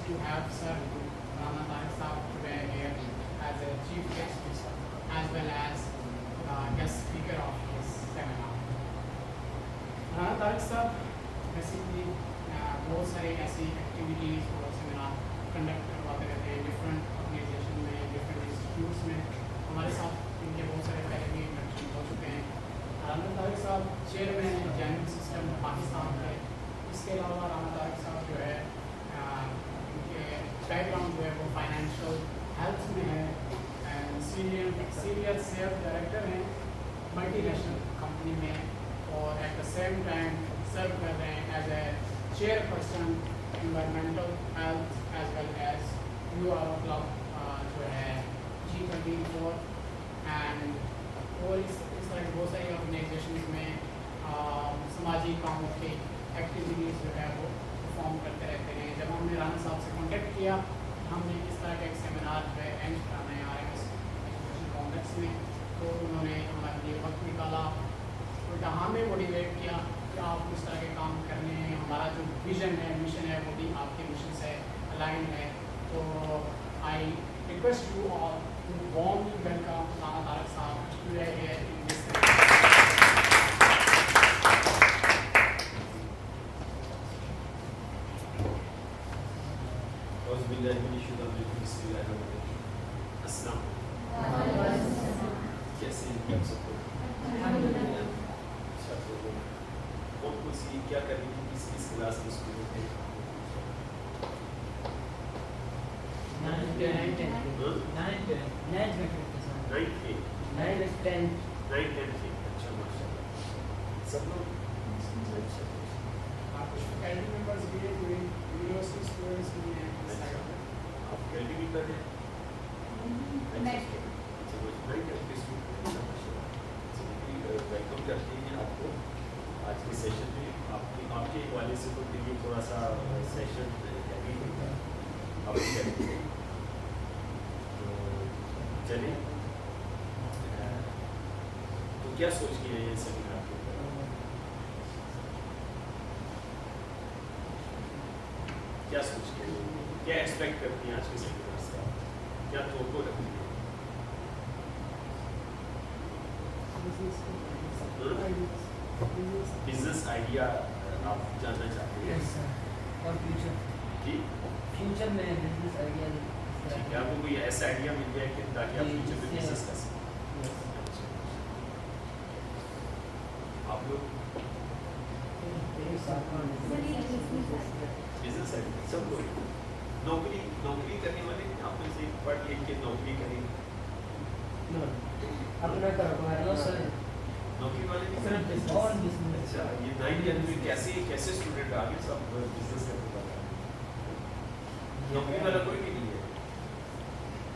to have Sir Rana Tariq Saab today here as a chief guest as well as guest speaker of this seminar. Rana Tariq Saab basically बहुत सारे ऐसी activities और seminar conduct करवाते रहते हैं different organisation में, different institutes में. हमारे साथ इनके बहुत सारे पहले भी इंटरेक्शन हो चुके हैं. राना तारिक साहब चेयरमैन हैं जैनिक सिस्टम पाकिस्तान के. इसके अलावा राना तारिक साहब जो है इनके बैकग्राउंड जो है वो फाइनेंशियल हेल्थ में है एंड सीनियर सेल्स डायरेक्टर हैं मल्टीनेशनल कंपनी में और at the same time serve कर रहे हैं as a chairperson environmental health as well as URO club जो है G24 एंड और इस तरह की बहुत सारी ऑर्गेनाइजेशन में समाजी कामों की एक्टिविटीज़ जो है वो परफॉर्म करते रहते हैं. जब हमने राना साहब से कॉन्टेक्ट किया हमने इस तरह का एक सेमिनार जो है अरेंज कराना है RMS एजुकेशन कॉम्प्लेक्स में, तो उन्होंने हमारे लिए वक्त निकाला, उल्टा हमें मोटिवेट किया कि आप इस तरह के काम करने हैं. हमारा जो विज़न है मिशन है वो भी आपके मिशन से अलाइन है. तो I request you all to warmly welcome Rana Tariq sahab today here in this कैसे हैं सबको? अच्छा, तो कौन कौन सी क्या करनी थी, किस क्लास में स्कूल में थे? 9th, 10th. अच्छा माशाल्लाह. सब लोग अच्छा. आप कुछ फैकल्टी मेंबर्स भी हैं, कोई यूनिवर्सिटी स्टूडेंट्स भी हैं इस साइड में. आप फैकल्टी भी कर रहे हैं? वेलकम करते हैं आपको आज के सेशन में. आपके हवाले से तो देखिए थोड़ा सा सेशन हैवी होगा आप करेंगे. तो चलिए, तो क्या सोच के ये सेमिनार के ऊपर क्या सोच के क्या एक्सपेक्ट करती हैं आज के सेमिनार से, क्या तो रखती है? बिजनेस आइडिया आप जानना चाहते हैं? Yes, sir. और जी फ्यूचर में बिजनेस आइडिया ठीक है. आपको कोई ऐसा आइडिया मिल जाए कि ताकि आप फ्यूचर में बिजनेस कर सकें? आप लोग बिजनेस आइडिया सब लोग नौकरी करने वाले आप में से पढ़ लिख के नौकरी करेंगे? अपना करो सर, नौकरी वाले भी सिर्फ करेंगे? और बिजनेस. अच्छा, ये 9th में कैसे स्टूडेंट आगे सब बिजनेस करने वाला है? नौकरी वाला कोई भी नहीं है,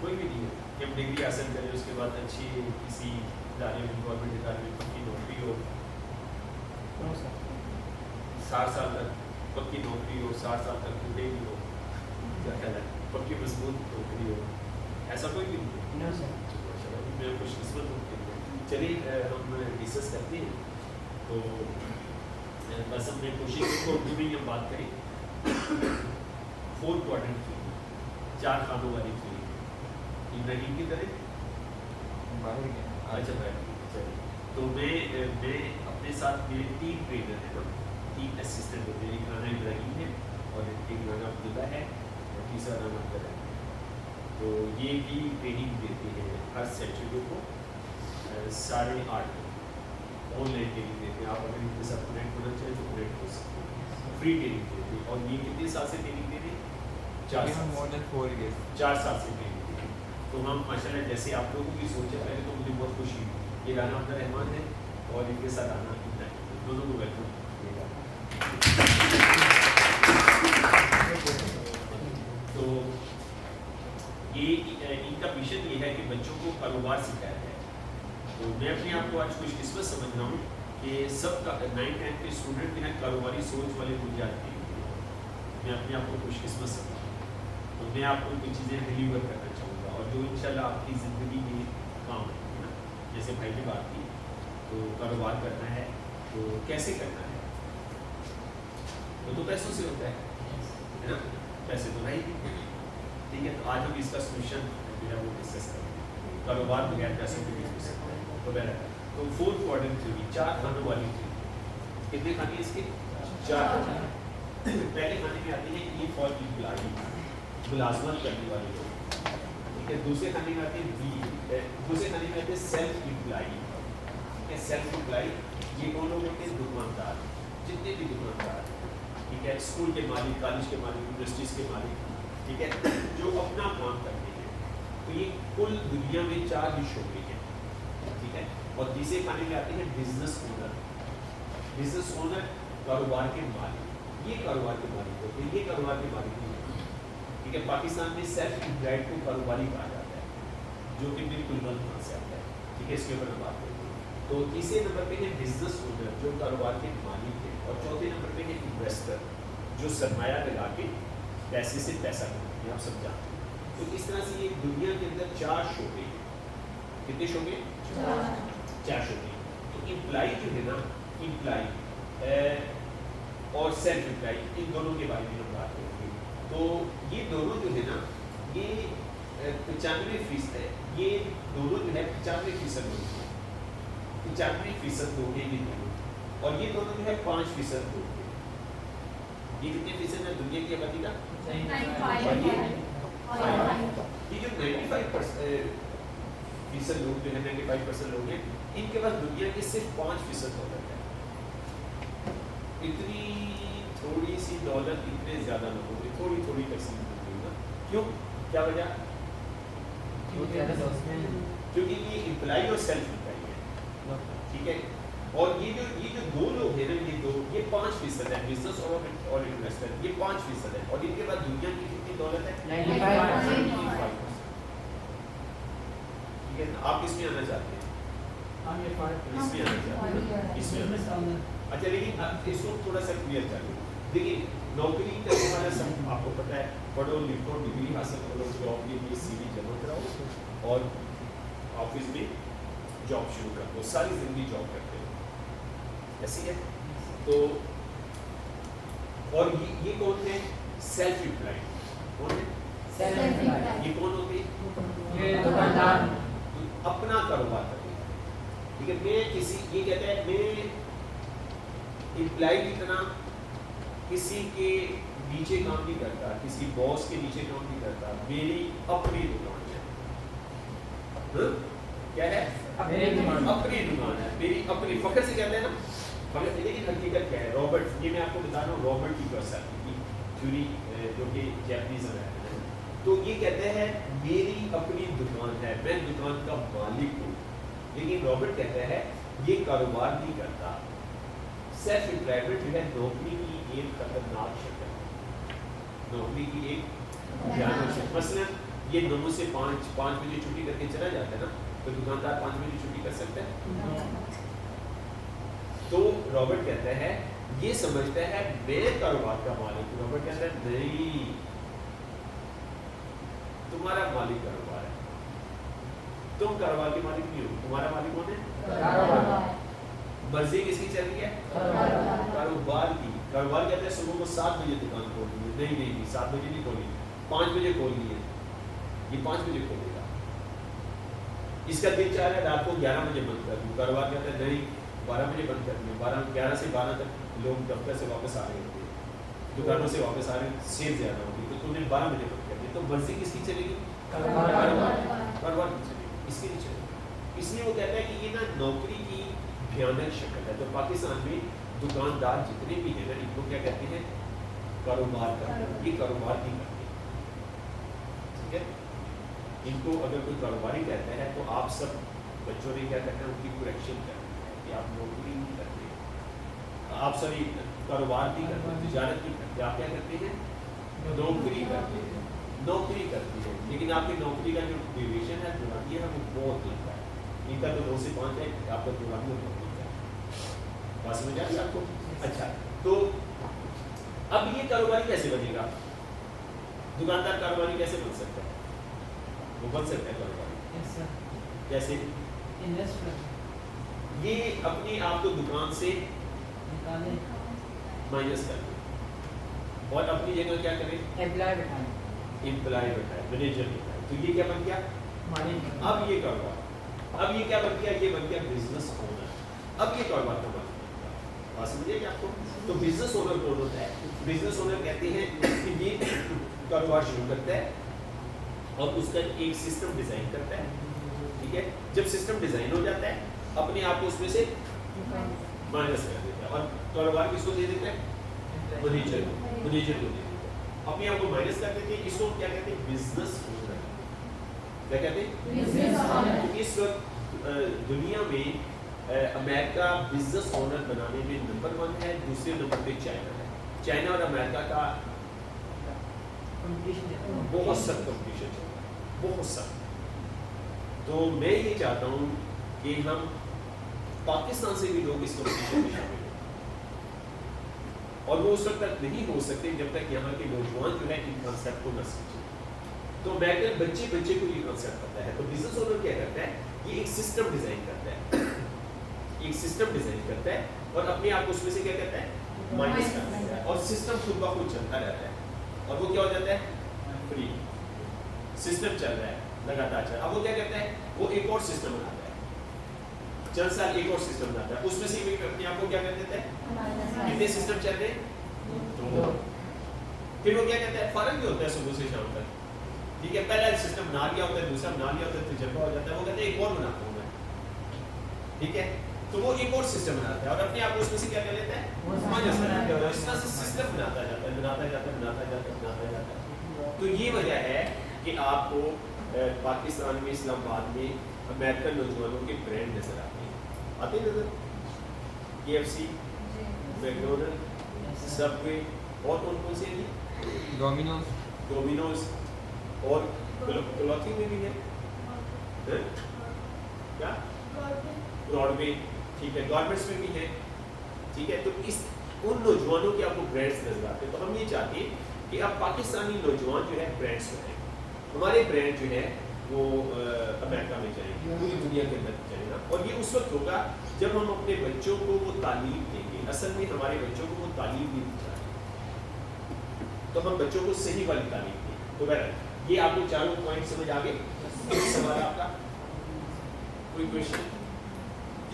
कोई भी नहीं है कि हम डिग्री हासिल करें उसके बाद अच्छी किसी इदारे में गवर्नमेंट इदारे में पक्की नौकरी हो, 60 साल तक पक्की नौकरी हो, 60 साल तक बूढ़े भी हो, क्या ख्याल है, पक्की मजबूत नौकरी हो, ऐसा कोई भी नहीं है. मैं खुशकिस्मत हूँ. चलिए हम डिस्कस करते हैं. तो बस हमने कोशिश की उर्दू में हम बात करें. 4 क्वाड्रेंट की 4 खानों वाली थी इब्राहिम की तरह. अच्छा भाई चलिए, तो मैं अपने साथ मेरे 3 ट्रेनर हैं ना, 3 असिस्टेंट होते हैं. एक राना इब्राहिम है और एक राना अब्दुल्ला है और तीसरा राना अब्दुल्ला है. तो ये भी ट्रेनिंग देते हैं हर सैटरडे को 8:30 ऑनलाइन ट्रेनिंग देते हैं. आप अगर इनके साथ कनेक्ट होना चाहें तो कनेक्ट हो सकते हैं. फ्री ट्रेनिंग देते हैं. और ये कितने साल से ट्रेनिंग दे रहे हैं? 4 साल. more than 4 years. 4 साल से ट्रेनिंग दे रहे हैं. तो हम माशाल्लाह जैसे आप लोगों की सोच है पहले तो मुझे बहुत खुशी हुई. ये राना अब्दुल रहमान है और इनके साथ राना इब्राहिम, दोनों को वेलकम किया. तो ये इनका मिशन ये है कि बच्चों को कारोबार सिखाया जाए. तो मैं अपने आप को आज खुशकिस्मत समझ रहा हूँ कि सब का 9th के स्टूडेंट जो है कारोबारी सोच वाले मुझे आते हैं. मैं अपने आप को खुशकिस्मत समझ रहा हूँ. तो मैं आपको कुछ चीज़ें डिलीवर करना चाहूँगा और जो इंशाल्लाह आपकी ज़िंदगी में काम है ना. जैसे भाई ने बात की तो कारोबार करना है तो कैसे करना है, वो तो पैसों से होता है ना. पैसे तो नहीं, ठीक है। तो आज हम इसका सोल्यूशन जो है वो डिस्कस करेंगे, कारोबार बगैर पैसे के भी हो सकता है वगैरह। तो 4 क्वाड्रेंट थ्योरी, 4 खानों वाली थ्योरी, कितने खाने इसके? 4। पहले खाने में आती है ई फॉर इम्प्लॉई, मुलाजमत करने वाले लोग, ठीक है। दूसरे खाने में आते हैं बी, दूसरे खाने में आते हैं सेल्फ इम्प्लॉई, ठीक है। सेल्फ इम्प्लॉई ये कौन लोग होते हैं? दुकानदार, जितने भी दुकानदार, ठीक है, स्कूल के मालिक, कॉलेज के मालिक, यूनिवर्सिटीज़ के मालिक, ठीक है, जो अपना काम करते हैं। तो ये कुल दुनिया में 4 ही शोबे हैं, ठीक है। और तीसरे खाने में आते हैं बिजनेस ओनर। बिजनेस ओनर कारोबार के मालिक, ये कारोबार के मालिक होते हैं, ये कारोबार के मालिक नहीं होते, ठीक है। पाकिस्तान में सेल्फ एम्प्लॉयड को कारोबारी कहा जाता है, जो कि बिल्कुल गलत कॉन्सेप्ट है, ठीक है। इसके ऊपर हम बात करेंगे। तो तीसरे नंबर पे है बिजनेस ओनर, जो कारोबार के मालिक है, और चौथे नंबर पे है इन्वेस्टर, जो सरमाया लगा के पैसे से पैसा कमाते हैं, आप सब जानते हैं। तो इस तरह से ये दुनिया के अंदर 4 शोबे हैं। कितने शोबे? 4 शोबे। तो इम्प्लाई जो है ना, इम्प्लाई और सेल्फ इम्प्लाई, इन दोनों के बारे में हम बात करेंगे। तो ये दोनों जो है ना, ये 95% है, ये दोनों जो है 95% लोग हैं, 95% लोग हैं ये दोनों, और ये दोनों जो है 5% लोग हैं। ये कितने फीसद है दुनिया की आबादी का? 95। ये जो 95% लोग जो है, 95% लोग हैं, इनके पास दुनिया के सिर्फ 5% दौलत है। इतनी थोड़ी सी दौलत इतने ज्यादा लोगों में थोड़ी थोड़ी तकसीम होगी ना, क्यों? क्या वजह? क्योंकि ये इम्प्लाई और सेल्फ इम्प्लाई है, ठीक है। और ये जो 2 लोग हैं ना, ये 5% है, बिजनेस और इन्वेस्टर, ये 5% है, और इनके पास दुनिया की कितनी दौलत है? 95%, ठीक है। आप किसमें आना चाहते हैं? इसमें आना चाहते हैं, इसमें आना चाहते हैं। अच्छा, लेकिन इसको थोड़ा सा क्लियर कर लो। देखिए, नौकरी करने वाला सब आपको पता है, पढ़ो लिखो, डिग्री हासिल करो, जॉब के लिए CV जमा कराओ और ऑफिस में जॉब शुरू कर दो, सारी जिंदगी जॉब करते हो, ऐसी है। तो और ये कौन है? Self employed. कौन है? ये कौन होते हैं? दुकानदार, अपना कारोबार करते हैं, ठीक है। मैं किसी, ये कहता है मैं इम्प्लाई की तरह किसी के नीचे काम नहीं करता, किसी बॉस के नीचे काम नहीं करता, मेरी अपनी दुकान है। क्या है? अपनी दुकान है, मेरी अपनी। फखर से कहते हैं ना, फखर। लेकिन हकीकत क्या है? रॉबर्ट, ये मैं आपको बता रहा हूँ, रॉबर्ट की थ्योरी, जो कि जैपनीज है। तो ये कहते हैं मेरी अपनी दुकान है, मैं दुकान का मालिक हूँ। लेकिन रॉबर्ट कहता है ये कारोबार नहीं करता। सेल्फ एम्प्लॉयमेंट जो है नौकरी की एक खतरनाक शक्ल है, नौकरी की एक भयानक शक्ल। मसलन ये 9 से 5 बजे छुट्टी करके चला जाता है ना, तो दुकानदार 5 बजे छुट्टी कर सकता है? तो रॉबर्ट कहता है ये समझता है मैं कारोबार का मालिक हूँ। रॉबर्ट कहता है नहीं, तुम्हारा मालिक कारोबार है, तुम कारोबार के मालिक नहीं हो। तुम्हारा मालिक कौन है? मर्जी किसकी चल रही है? कारोबार की। कारोबार कहते हैं सुबह को 7 बजे दुकान खोलनी है। नहीं, 7 बजे नहीं खोलनी, 5 बजे खोलनी है। ये 5 बजे खोलेगा। इसका दिन चाह रहा है रात को 11 बजे बंद कर दूँ। कारोबार कहता है नहीं, 12 बजे बंद कर दूँ। 11 से 12 तक लोग दफ्तर से वापस आ रहे होते हैं, दुकानों से वापस आ रहे, सेल ज्यादा होगी, तो तुमने 12 बजे बंद कर दिया। तो मर्जी किसकी चलेगी? कारोबार की चलेगी, इसकी नहीं चलेगी। इसलिए वो कहता है कि ये ना नौकरी की भयानक शक्ल है। तो पाकिस्तान में दुकानदार जितने भी हैं ना, इनको क्या कहते हैं? कारोबार करते हैं। ये कारोबार नहीं करते, ठीक है। इनको अगर कोई कारोबारी कहता है तो आप सब बच्चों ने क्या करना है, उनकी करेक्शन करनी है कि आप नौकरी नहीं करते, आप सभी कारोबार नहीं करते, तिजारत नहीं करते, आप क्या करते हैं? नौकरी करते हैं, नौकरी करती है। लेकिन आपकी नौकरी का जो ड्यूरेशन है, दुरानिया है, वो बहुत लंबा है। इनका तो 2 से 5 है, आपका दुरानिया बहुत लंबा है। बात समझ आ रही है आपको? अच्छा, तो अब ये कारोबारी कैसे बनेगा? दुकानदार कारोबारी कैसे बन सकता है? वो बन सकता है कारोबारी कैसे? ये अपने आप को दुकान से माइनस कर दे, और अपनी जगह क्या करें, एम्प्लॉय बैठाएं, एम्प्लॉय बैठाए, मैनेजर बैठाए। तो ये क्या बन गया, अब ये कारोबार, अब ये क्या बन गया, ये बन गया बिजनेस ओनर। अब ये कारोबार का बन गया, बात समझिए कि आपको। तो बिजनेस ओनर कौन होता है, बिजनेस ओनर कहते हैं कि ये कारोबार शुरू करता है और उसका एक सिस्टम डिजाइन करता है, ठीक है। जब सिस्टम डिजाइन हो जाता है, अपने आप को उसमें से माइनस कर देता है और कारोबार किसको दे देता है, मैनेजर को दे देता है, अपने आप को माइनस कर देते हैं। इसको क्या कहते हैं, बिजनेस ओनर। क्या कहते हैं, बिजनेस ओनर। तो इस वक्त दुनिया में अमेरिका बिजनेस ओनर बनाने में नंबर 1 है, दूसरे नंबर पे चाइना है। चाइना और अमेरिका का बहुत सख्त कंपटीशन चल रहा है, बहुत सख्त। तो मैं ये चाहता हूँ कि हम पाकिस्तान से भी लोग इस कंपटीशन में शामिल हों, और वो उस वक्त तक नहीं हो सकते जब तक यहाँ के नौजवान जो है इन कॉन्सेप्ट को न समझें। तो अमेरिकन बच्चे को ये कॉन्सेप्ट पता है। तो बिजनेस ओनर क्या करता है, ये एक सिस्टम डिजाइन करता है, एक सिस्टम डिजाइन करता है और अपने आप को उसमें से क्या करता है, माइनस कर देता है, और सिस्टम खुद ब खुद चलता रहता है और वो क्या हो जाता है, फ्री सिस्टम चल रहा है लगातार चल। अब वो क्या करता है, वो एक और सिस्टम बनाता है, चंद साल एक और सिस्टम बनाता है, उसमें से भी अपने आप को क्या कर देता है, कितने सिस्टम चल रहे हैं, 2। फिर वो क्या कहता है, फर्क भी होता है सुबह से शाम तक, ठीक है। पहला सिस्टम बना लिया होता है, दूसरा बना लिया होता है, तजुर्बा हो जाता है, वो कहते हैं एक और बनाता हूँ मैं, ठीक है। तो वो एक और सिस्टम बनाता है और अपने आप को उसमें से क्या कर लेता है, माइनस कर देता है। इस तरह से सिस्टम बनाता जाता है, बनाता जाता है, बनाता जाता है, बनाता जाता है। तो ये वजह है कि आपको पाकिस्तान में, इस्लामाबाद में अमेरिकन नौजवानों के ब्रांड नजर आते नजर, KFC, मैकडोनल्ड, सबवे, और कौन से हैं, डोमिनोज, और क्लॉथिंग में भी है क्या, ब्रॉडवे, ठीक है, गारमेंट्स में भी है, ठीक है। तो इस उन नौजवानों के आपको ब्रांड्स नजर आते हैं। तो हम ये चाहते हैं कि अब पाकिस्तानी नौजवान जो है ब्रांड्स बनाएं, हमारे ब्रांड जो है वो अमेरिका में जाएंगे, पूरी दुनिया के अंदर चलेगा। और ये उस वक्त होगा जब हम अपने बच्चों को वो तालीम देंगे। असल में हमारे बच्चों को वो तालीम नहीं दी जा रही, तो हम बच्चों को सही वाली तालीम दें। तो बहरहाल ये आपको चारों पॉइंट समझ आ गए। कोई सवाल आपका, कोई क्वेश्चन?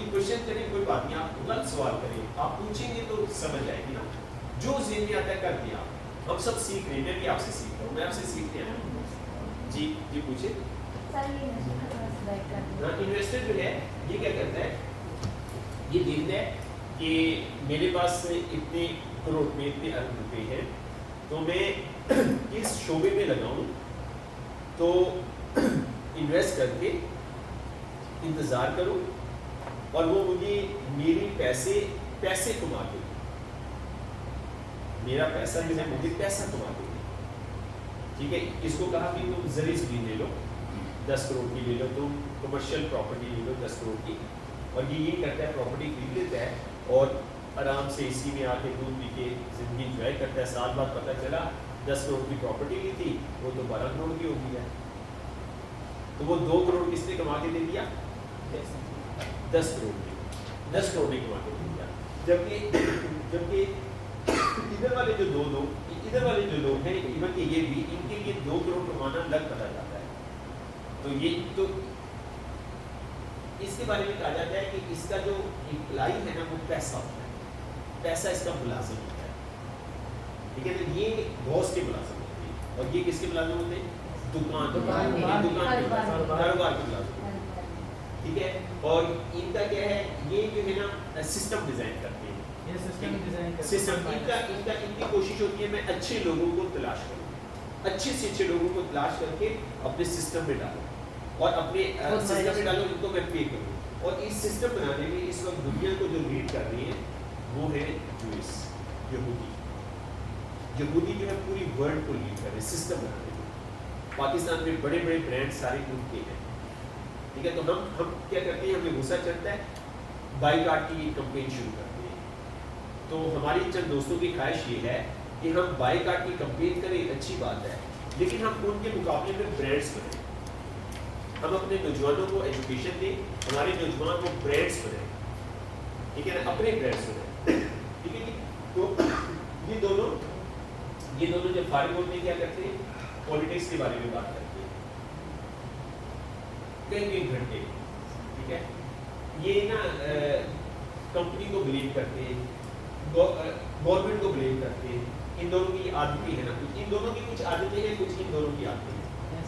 क्वेश्चन करें, कोई बात नहीं, आप गलत सवाल करें, आप पूछेंगे तो समझ आएगी ना। जो ज़हन में आता है कर दिया। हम सब सीख रहे हैं, मैं भी आपसे सीख रहा हूँ, मैं आपसे सीख रहा हूँ। जी जी पूछे। इन्वेस्टर जो है ये क्या करता है, ये देखता है कि मेरे पास इतने करोड़ में इतने अरब रुपए हैं, तो मैं इस शोबे में लगाऊं, तो इन्वेस्ट करके इंतज़ार करूं और वो मुझे मेरी पैसे कमा देगी, मेरा पैसा जो है मुझे पैसा कमा देगी, ठीक है। इसको कहा कि तुम ज़री ज़मीन ले लो, 10 करोड़ की ले लो, तुम कमर्शियल प्रॉपर्टी ले लो 10 करोड़ की, और ये करता है, प्रॉपर्टी खरीद लेता है और आराम से इसी में आके दूध पी के ज़िंदगी इंजॉय करता है। साल बाद पता चला 10 करोड़ की प्रॉपर्टी ली थी, वो तो 12 करोड़ की हो गई है। तो वो 2 करोड़ किसने कमा के दे दिया, 10 करोड़ ने कमा के दे दिया। जबकि इधर वाले जो लोग हैं, इवन कि ये भी, इनके लिए 2 करोड़ कमाना लग पता जाता है। तो ये तो इसके बारे में कहा जाता है कि इसका जो इम्प्लाई है ना, वो पैसा होता है, पैसा इसका मुलाजिम होता है, ठीक है। तो ये बॉस के मुलाजिम होते हैं और ये किसके मुलाजिम होते हैं, दुकान के कारोबार के मुलाजिम, ठीक है। और इनका क्या है, ये जो है ना सिस्टम डिजाइन करते हैं, ये सिस्टम डिजाइन करते हैं। सिस्टम इनकी कोशिश होती है मैं अच्छे लोगों को तलाश करूँ, अच्छे से अच्छे लोगों को तलाश करके अपने सिस्टम में डालूं और अपने सिस्टम में डालूं, इनको मैं पे करूँ। और इस सिस्टम बनाने में इस वक्त दुनिया को जो लीड कर रही है वो है यूएस, यहूदी जो है पूरी वर्ल्ड को लीड कर रहे हैं सिस्टम बनाने में। पाकिस्तान में बड़े बड़े ब्रांड सारे उनके हैं, ठीक है। तो हम क्या करते हैं, हमें गुस्सा चढ़ता है, बाइकाट की कैंपेन शुरू करते हैं। तो हमारी चंद दोस्तों की ख्वाहिश ये है कि हम बाइकाट की कैंपेन करें, अच्छी बात है, लेकिन हम उनके मुकाबले में ब्रांड्स बनाएं। हम अपने नौजवानों को एजुकेशन दें, हमारे नौजवान को ब्रांड्स बनाएं, ठीक है ना, अपने ब्रांड्स बनाएं, ठीक है। तो ये दोनों یہ دونوں جب فارغ ہوتے ہیں کیا کرتے ہیں؟ پولیٹکس کے بارے میں بات کرتے ہیں کئی گھنٹے. ٹھیک ہے, یہ نا کمپنی کو بلیم کرتے ہیں, گورنمنٹ کو بلیم کرتے ہیں. ان دونوں کی عادتیں ہیں نا, کچھ ان دونوں کی کچھ عادتیں ہیں, کچھ ان دونوں کی عادتیں ہیں.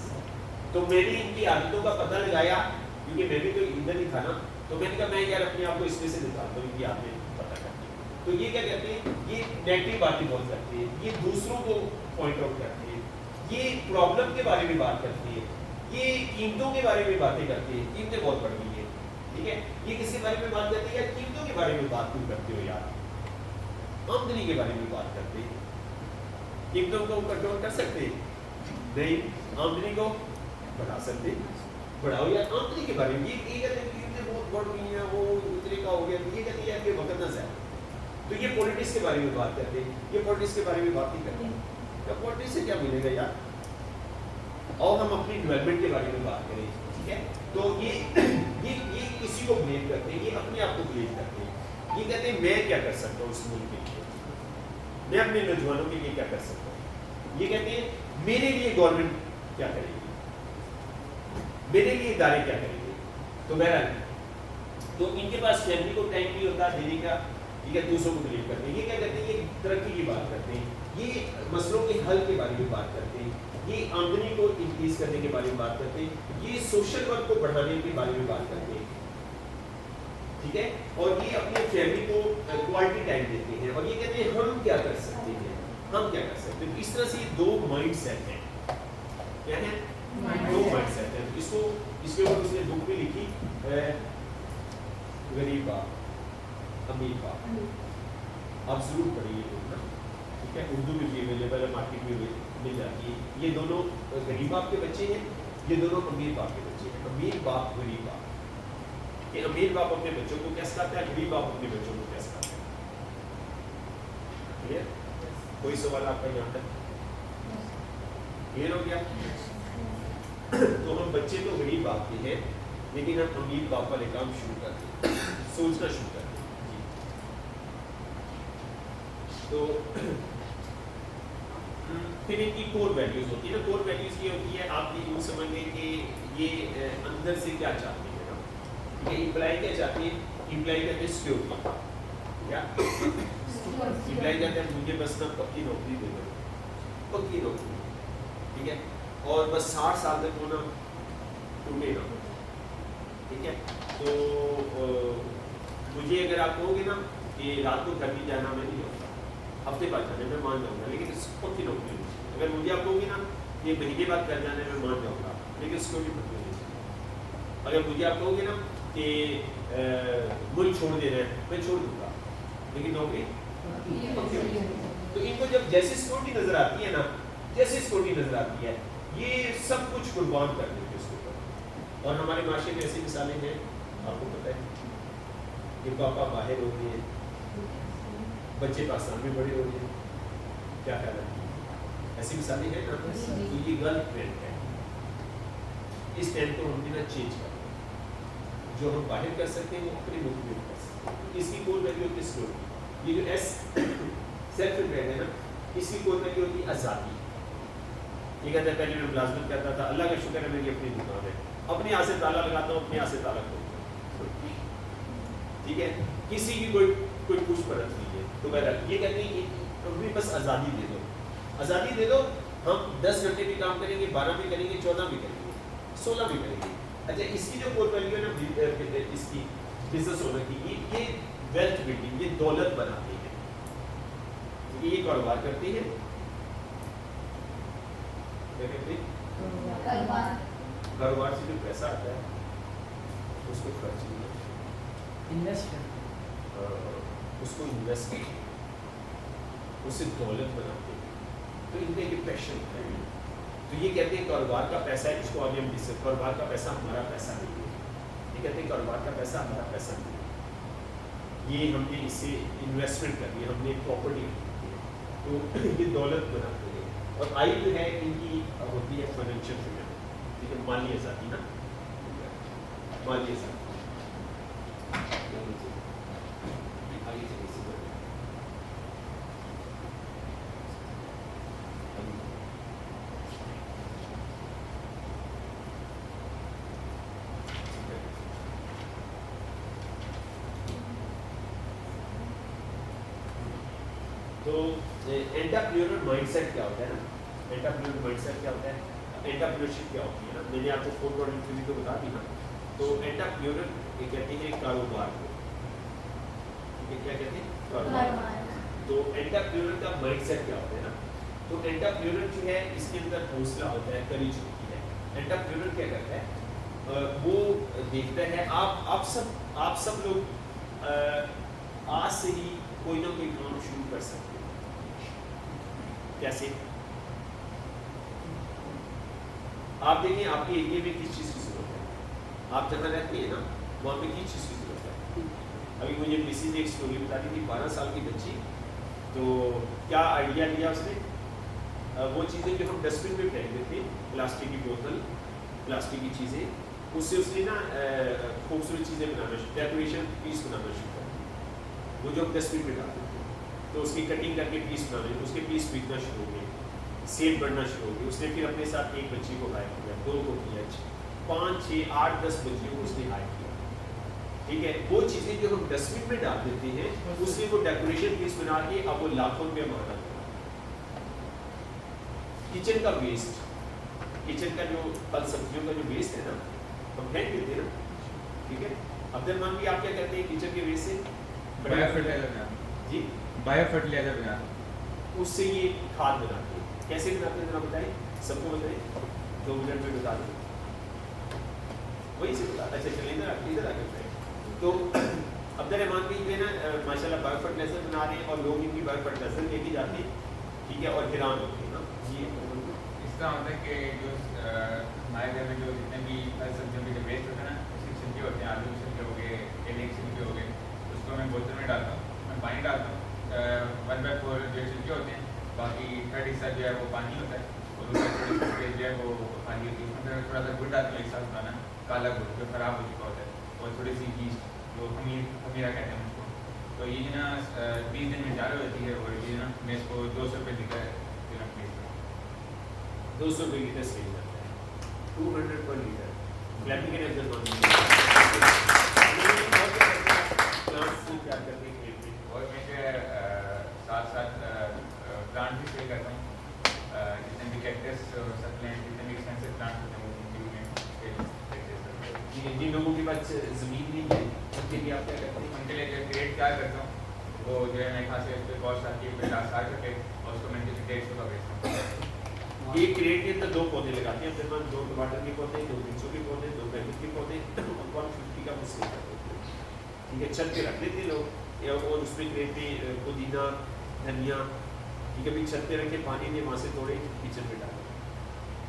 تو میں نے ان کی عادتوں کا پتہ لگایا, کیونکہ میں بھی تو ادھر ہی تھا نا, تو میں نے کہا میں یار اپنے آپ کو اس میں سے نکالتا ہوں, ان کی عادتیں پتہ کرتی ہیں. تو یہ کیا کہتے ہیں, یہ نیگیٹو باتیں بہت کرتے ہیں, یہ دوسروں کو پوائنٹ آؤٹ کرتے ہیں, یہ پرابلم کے بارے میں بات کرتے ہیں, یہ قیمتوں کے بارے میں باتیں کرتے ہیں. قیمتیں بہت بڑھ گئی ہیں. ٹھیک ہے, یہ کس کے بارے میں بات کرتے ہیں, یا قیمتوں کے بارے میں بات کیوں کرتے ہو یار, آمدنی کے بارے میں بات کرتے ہیں. قیمتوں کو کنٹرول کر سکتے نہیں, آمدنی کو بڑھا سکتے, بڑھاؤ یا آمدنی کے بارے میں. یہ کہتے ہیں قیمتیں بہت بڑھ گئی ہیں, وہ اتنے کا ہو گیا, یہ کہتے ہیں کہ وقت نہ ضائع. تو یہ پولیٹکس کے بارے میں بات کرتے ہیں, یہ پولیٹکس کے بارے میں بات نہیں کرتے. یا پولیٹکس سے کیا ملے گا یار, اور ہم اپنی ڈیولپمنٹ کے بارے میں بات کریں. ٹھیک ہے, تو یہ کسی کو بلیم کرتے ہیں, یہ اپنے آپ کو بلیم کرتے ہیں. یہ کہتے ہیں میں کیا کر سکتا ہوں اس ملک کے لیے, میں اپنے نوجوانوں کے لیے کیا کر سکتا ہوں. یہ کہتے ہیں میرے لیے گورنمنٹ کیا کرے گی, میرے لیے ادارے کیا کریں گے. تو بہرحال تو ان کے پاس فیملی کو ٹائم نہیں ہوتا دینے کا. ٹھیک ہے, دوسروں کو بلیو کرتے ہیں. یہ کیا کرتے ہیں, یہ ترقی کی بات کرتے ہیں, یہ مسئلوں کے حل کے بارے میں بات کرتے ہیں, یہ آمدنی کو انکریز کرنے کے بارے میں بات کرتے ہیں, یہ سوشل ورک کو بڑھانے کے بارے میں بات کرتے ہیں. ٹھیک ہے, اور یہ اپنی فیملی کو کوالٹی ٹائم دیتے ہیں, اور یہ کہتے ہیں ہم کیا کر سکتے ہیں, ہم کیا کر سکتے ہیں. اس طرح سے یہ دو مائنڈ سیٹ ہیں. کیا ہے, دو مائنڈ سیٹ ہیں. اس کو اس کے اوپر اس نے بک بھی لکھی, غریب باپ امیر باپ. آپ ضرور پڑھیے بک نا. ٹھیک ہے, اردو میں بھی اویلیبل ہے, مارکیٹ میں مل جاتی ہے. یہ دونوں غریب باپ کے بچے ہیں, یہ دونوں امیر باپ کے بچے ہیں. امیر باپ غریب باپ. کہ امیر باپ اپنے بچوں کو کیا سکھاتا ہے, غریب باپ اپنے بچوں کو کیا سکھاتا ہے. کلیئر, کوئی سوال آپ کا یہاں تک کلیئر ہو گیا. تو ہم بچے تو غریب باپ کے ہیں, لیکن ہم امیر باپ والے کام شروع کرتے ہیں, سوچنا شروع کرتے ہیں. تو پھر ان کی کور ویلیوز ہوتی ہے نا. کور ویلیوز یہ ہوتی ہے, آپ یہ یوں سمجھ لیں کہ یہ اندر سے کیا چاہتے ہیں نا. یہ امپلائی کیا چاہتی ہے, امپلائی کہتے ہیں سیکورٹی. کیا امپلائی کہتے ہیں مجھے بس نا پکی نوکری دے دو, پکی نوکری. ٹھیک ہے, اور بس 60 سال تک ہونا ٹوٹے نا. ٹھیک ہے, تو مجھے اگر آپ کہو گے نا کہ رات کو گھر بھی جانا میں نہیں ہوتا, ہفتے بعد جانے میں مان جاؤں گا, لیکن اس کو کی نوکری نہیں. اگر مجھے آپ کہو گے نا یہ مہینے بعد گھر جانے میں مان جاؤں گا, لیکن اس کو بھی نوکری نہیں. اگر مجھے آپ کہو گے نا کہ ملک چھوڑ دے رہے ہیں, میں چھوڑ دوں گا, لیکن نوکری. تو ان کو جب جیسی سیکورٹی نظر آتی ہے نا, جیسی سیکورٹی نظر آتی ہے, یہ سب کچھ قربان کر دیتے اس کے اوپر. اور ہمارے معاشرے میں ایسی مثالیں ہیں, آپ کو پتہ ہے کہ پاپا باہر ہو گئے, بچے پاکستان میں بڑے ہو گئے. کیا خیال ہے, ایسی مثالیں ہیں نا. تو یہ غلط ٹرینڈ ہے. اس ٹرینڈ کو ہم نے نا چینج کر دیا. جو ہم باہر کر سکتے ہیں وہ اپنے ملک میں کر سکتے ہیں. اس کی کور ویلیو ہوتی ہے سیکورٹی. یہ جو ایس سیلف ڈیپینڈ ہے نا, اس کی کور ویلیو ہوتی ہے آزادی. یہ کہتا ہے پہلے میں ملازمت کرتا تھا, اللہ کا شکر ہے میری اپنی دکان ہے, اپنے یہاں سے تالا لگاتا ہوں, اپنے یہاں سے تالا کھولتا ہوں. ٹھیک ہے, کسی کی کوئی پوچھ پرچھ نہیں ہے. تو بہرحال یہ کہتے ہیں کہ ہمیں بس آزادی دے دو, آزادی دے دو. ہم 10 گھنٹے بھی کام کریں گے, 12 بھی کریں گے, 14 بھی کریں گے, 16 بھی کریں گے. اچھا, اس کی جو کور ویلیو ہے نا, اس کی بزنس اونر کی, یہ ویلتھ بلڈنگ, یہ دولت بناتے ہیں. یہ کاروبار کرتے ہیں. کیا کہتے ہیں, کاروبار سے جو پیسہ آتا ہے اس کو خرچ نہیں کرتے, اس کو انویسٹ کرتے, اس سے دولت بناتے ہیں. تو ان کا ایک پیشن ہے. تو یہ کہتے ہیں کاروبار کا پیسہ ہے, اس کو آگے ہم ڈس کرتے ہیں. کاروبار کا پیسہ ہمارا پیسہ نہیں ہے. یہ کہتے ہیں کاروبار کا پیسہ ہمارا پیسہ نہیں ہے, یہ ہم نے اس سے انویسٹمنٹ کر دی, ہم نے پراپرٹی کی ہے. تو یہ دولت بناتے ہیں. اور آئی جو ہے ان کی ہوتی ہے فائنینشیل فریڈم. ٹھیک ہے, مالی آزادی نا, مالی آزادی. एंटरप्रेन्योर माइंडसेट क्या होता है ना, एंटरप्रेन्योर माइंडसेट क्या होता है, एंटरप्रेन्योरशिप क्या होती है ना, मैंने आपको 4 प्रोडक्टिविटी को बता दी ना। तो एंटरप्रेन्योर ये कहते हैं कारोबार को, ठीक है, क्या कहते हैं कारोबार। तो एंटरप्रेन्योर का माइंडसेट क्या होता है ना, तो एंटरप्रेन्योर जो है इसके अंदर हौसला होता है, करेज होती है। एंटरप्रेन्योर क्या करता है, वो देखता है आप सब लोग आज से ही कोई ना कोई काम शुरू कर सकते हैं। कैसे? आप देखें आपके एरिया में किस चीज़ की जरूरत है, आप जहाँ रहते हैं ना वहाँ पे किस चीज़ की जरूरत है। अभी मुझे किसी ने एक स्टोरी बता दी थी, 12 साल की बच्ची, तो क्या आइडिया लिया उसने, वो चीज़ें जो हम डस्टबिन में फेंक देते, प्लास्टिक की बोतल, प्लास्टिक की चीज़ें, उससे उसने ना खूबसूरत चीज़ें बनाना, डेकोरेशन पीस बनाना शुरू कर दिया। वो जो डस्टबिन में डाल देते तो उसकी कटिंग करके पीस बनाने, उसके पीस बिकना शुरू हो गए, सेल बढ़ना शुरू हो गई। उसने फिर अपने साथ एक बच्ची को हायर किया, 2 को किया, 5, 6, 8, 10 बच्चियों को उसने हायर किया, ठीक है। वो चीज़ें जो हम डस्टबिन में डाल देते हैं उससे वो डेकोरेशन पीस बना के अब वो लाखों रुपये मांगा। किचन का वेस्ट, किचन का जो फल सब्जियों का जो वेस्ट है ना, हम फेंक देते हैं ना, ठीक है। अब्दुल मान भी आप क्या करते हैं किचन के वेस्ट से? बायो फर्टिलाइजर जी, बायो फर्टिलाइजर बना, उससे ये खाद बनाते हैं। कैसे बनाते हैं जरा बताइए, सबको बताइए, 2 मिनट में बता दें। वही से बता, अच्छा चलिए इधर आकर बताइए। तो अब्दुल रहमान भी जो है ना माशाल्लाह बायो फर्टिलाइजर बना रहे हैं और लोग इनकी बायो फर्टिलाइजर लेके जाते हैं, ठीक है, और हैरान होते हैं ना। जी, इसका होता है कि जो हमारे घर में जो जितने भी फल सब्जियों के जो वेस्ट होते हैं ना, उसके छिलके होते हैं, आलू के छिलके हो गए, केले के छिलके हो गए, उसको मैं बोतल में डालता हूँ, मैं पानी डालता हूँ, 1/4 जो छिलके होते हैं, बाकी 30 हिस्सा जो है वो पानी होता है, और उसमें थोड़ी जो है वो खाली होती है। उसमें थोड़ा सा गुड़ डालता हूँ, एक साथ बनाना, काला गुड़ जो ख़राब हो चुका होता है, और थोड़ी सी यीस्ट जो खमीरा कहते हैं उसको। तो ये जो ना 20 दिन में तैयार हो जाती है, और ये ना मैं इसको 200 रुपये लीटर फिर हम बेचता हूँ। 200 रुपये लीटर सेल करता है, 200 पर लीटर। प्लांटिंग के अंदर प्लांट्स से क्या करते हैं खेत में, और मैं जो है साथ प्लांट भी सेल करता हूँ, जितने भी कैक्टस सप्लेंट जितने भी एक्सपेंसिव प्लांट होते हैं वो उनकी भी मैं सेल करता हूँ। जिन लोगों के पास ज़मीन नहीं है उनके लिए आप क्या करते हैं? उनके लिए जो क्रेट तैयार करता हूँ, वो जो है मेरे ख्याल से उस पर कॉस्ट आती है 50-60 रुपये, और उसको मैं 150 का बेचता हूँ। एक क्रेट के अंदर 2 पौधे लगाते हैं, फिर 2 टमाटर के पौधे, 2 मिर्चों के पौधे, 2 बैंगन के पौधे, 150 का सेल करते हैं, ठीक है। छत पे रख लेते लोग, और उसमें क्रेट में पुदीना, धनिया, ठीक है, भी छत पे रखे, पानी में वहाँ से तोड़े, किचन में डाले,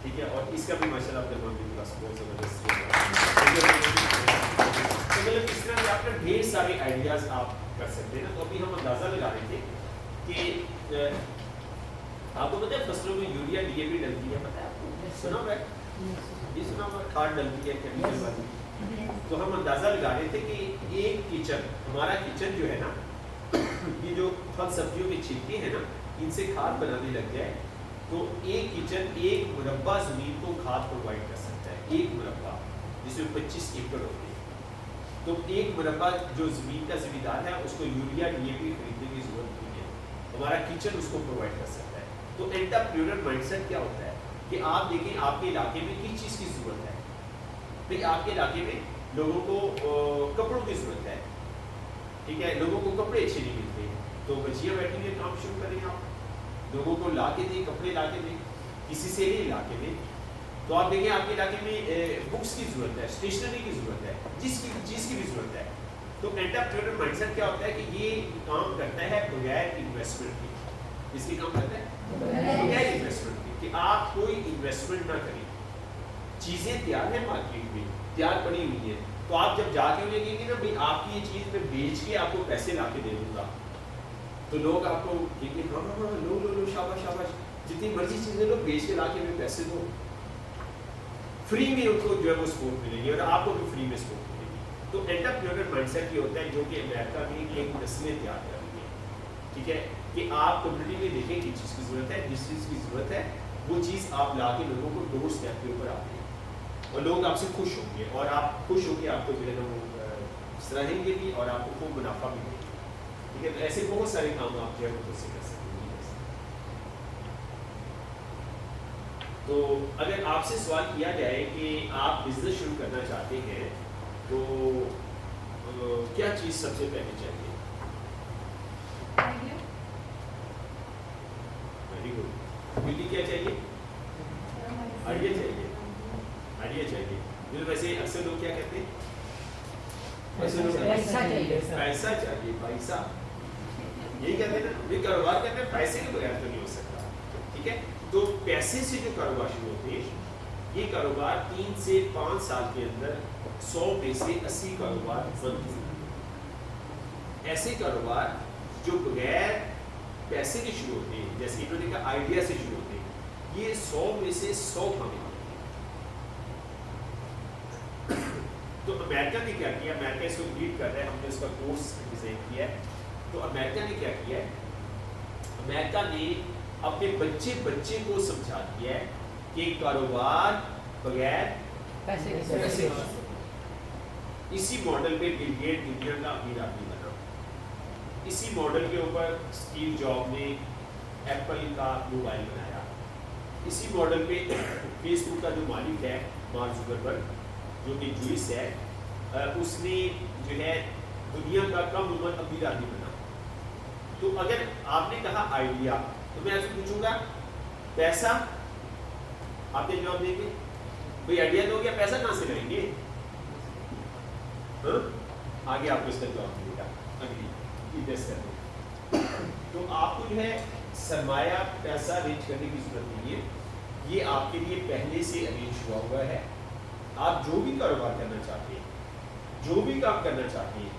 ठीक है। और इसका भी माशाल्लाह अब्दुल रहमान के पास बहुत ज़बरदस्त है। तो मतलब इस तरह से आपका ढेर सारे आइडियाज़ आप कर सकते हैं ना। तो अभी हम अंदाज़ा लगा रहे थे कि आपको पता है फसलों में यूरिया DAP डलती है, पता है आपको? सुना हुआ है? ये सुना हुआ, खाद डलती है केमिकल वाली। तो हम अंदाज़ा लगा रहे थे कि एक किचन, हमारा किचन जो है ना, ये जो फल सब्जियों के छिलके हैं ना, इनसे खाद बनाने लग जाए तो एक किचन 1 मुरब्बा ज़मीन को खाद प्रोवाइड कर सकता है। 1 मुरब्बा जिसमें 25 एकड़ होते हैं, तो 1 मुरब्बा जो ज़मीन का जिम्मेदार है उसको यूरिया DAP खरीदने की ज़रूरत नहीं है, हमारा किचन उसको प्रोवाइड कर सकता है। तो एंटरप्रेन्योर माइंडसेट क्या होता है कि आप देखें आपके इलाके में किस चीज़ की ज़रूरत है। भाई आपके इलाके में लोगों को कपड़ों की ज़रूरत है, ठीक है, लोगों को कपड़े अच्छे नहीं मिलते, तो बच्चियाँ बैठी हुई काम शुरू करें, आप लोगों को ला के दें, कपड़े ला के दें, किसी से नहीं ला के दें। तो आप देखें आपके इलाके में बुक्स की ज़रूरत है, स्टेशनरी की ज़रूरत है, जिसकी चीज़ की भी ज़रूरत है। तो एंटरप्रेन्योर माइंडसेट क्या होता है कि ये काम करता है बगैर इन्वेस्टमेंट के। इसकी काम करता है बगैर इन्वेस्टमेंट के, कि आप कोई इन्वेस्टमेंट ना करें, चीज़ें तैयार हैं मार्केट में, तैयार पड़ी हुई है, तो आप जब जाके उन्हें कहेंगे ना भाई आपकी ये चीज़ मैं बेच के आपको पैसे ला के दे दूँगा, तो लोग आपको कहेंगे हाँ हाँ हाँ लो शाबाश शाबाश, जितनी मर्जी चीज़ें लो बेच के ला के हमें पैसे दो, फ्री में उनको जो है वो सपोर्ट मिलेगी और आपको भी फ्री में सपोर्ट मिलेगी। तो एंटरप्रेन्योर माइंडसेट ये होता है जो कि अमेरिका में एक नस्लें तैयार कर रही है, ठीक है, कि आप कम्युनिटी में देखें किस चीज़ की ज़रूरत है, जिस चीज़ की ज़रूरत है वो चीज़ आप ला के लोगों को डोर स्टेप के ऊपर आते हैं और लोग आपसे खुश होंगे और आप खुश होकर आपको जो है ना वो सराहेंगे भी और आपको खूब मुनाफा भी मिलेगा, ठीक है। तो ऐसे बहुत सारे काम आप जो है वो खुद से कर सकते हैं। تو اگر آپ سے سوال کیا جائے کہ آپ بزنس شروع کرنا چاہتے ہیں تو کیا چیز سب سے پہلے چاہیے؟ Very good. ملی کیا چاہیے؟ آئیڈیا چاہیے. آئیڈیا چاہیے. ویسے اکثر لوگ کیا کہتے ہیں؟ پیسہ چاہیے. پیسہ چاہیے. پیسہ یہی کہتے ہیں نا. یہ کاروبار کرتے ہیں پیسے کے بغیر تو نہیں ہو سکتا. ٹھیک ہے. تو پیسے سے جو کاروبار شروع ہوتے ہیں یہ کاروبار 3 سے 5 سال کے اندر 100 میں سے 80 کاروبار بنتے ہیں. ایسے کاروبار جو بغیر پیسے کے شروع ہوتے ہیں جیسے انہوں نے کہا آئیڈیا سے شروع ہوتے ہیں یہ 100 میں سے 100 کامیاب ہوتے ہیں. تو امریکہ نے کیا کیا؟ امریکہ اس کو لیڈ کر رہا ہے. ہم نے اس کا کورس ڈیزائن کیا ہے. تو امریکہ نے کیا کیا ہے؟ امریکہ نے اپنے بچے کو سمجھا دیا ہے کہ کاروبار بغیر پیسے پیسے. اسی ماڈل پہ بل گیٹ دنیا کا امیر آدمی بنا. اسی ماڈل کے اوپر اسٹیو جاب نے ایپل کا موبائل بنایا. اسی ماڈل پہ فیس بک کا جو مالک ہے مارک زکربرگ جو کہ جوئس ہے اس نے جو ہے دنیا کا کم عمر امیر آدمی بنا. تو اگر آپ نے کہا آئیڈیا تو میں آپ سے پوچھوں گا پیسہ آپ نے جواب دیں گے بھائی آئیڈیا دو گیا پیسہ کہاں سے لائیں گے؟ آگے آپ کو اس کا جواب ملے گا. تو آپ کو جو ہے سرمایہ پیسہ ارینج کرنے کی ضرورت نہیں ہے. یہ آپ کے لیے پہلے سے ارینج ہوا ہوا ہے. آپ جو بھی کاروبار کرنا چاہتے ہیں جو بھی کام کرنا چاہتے ہیں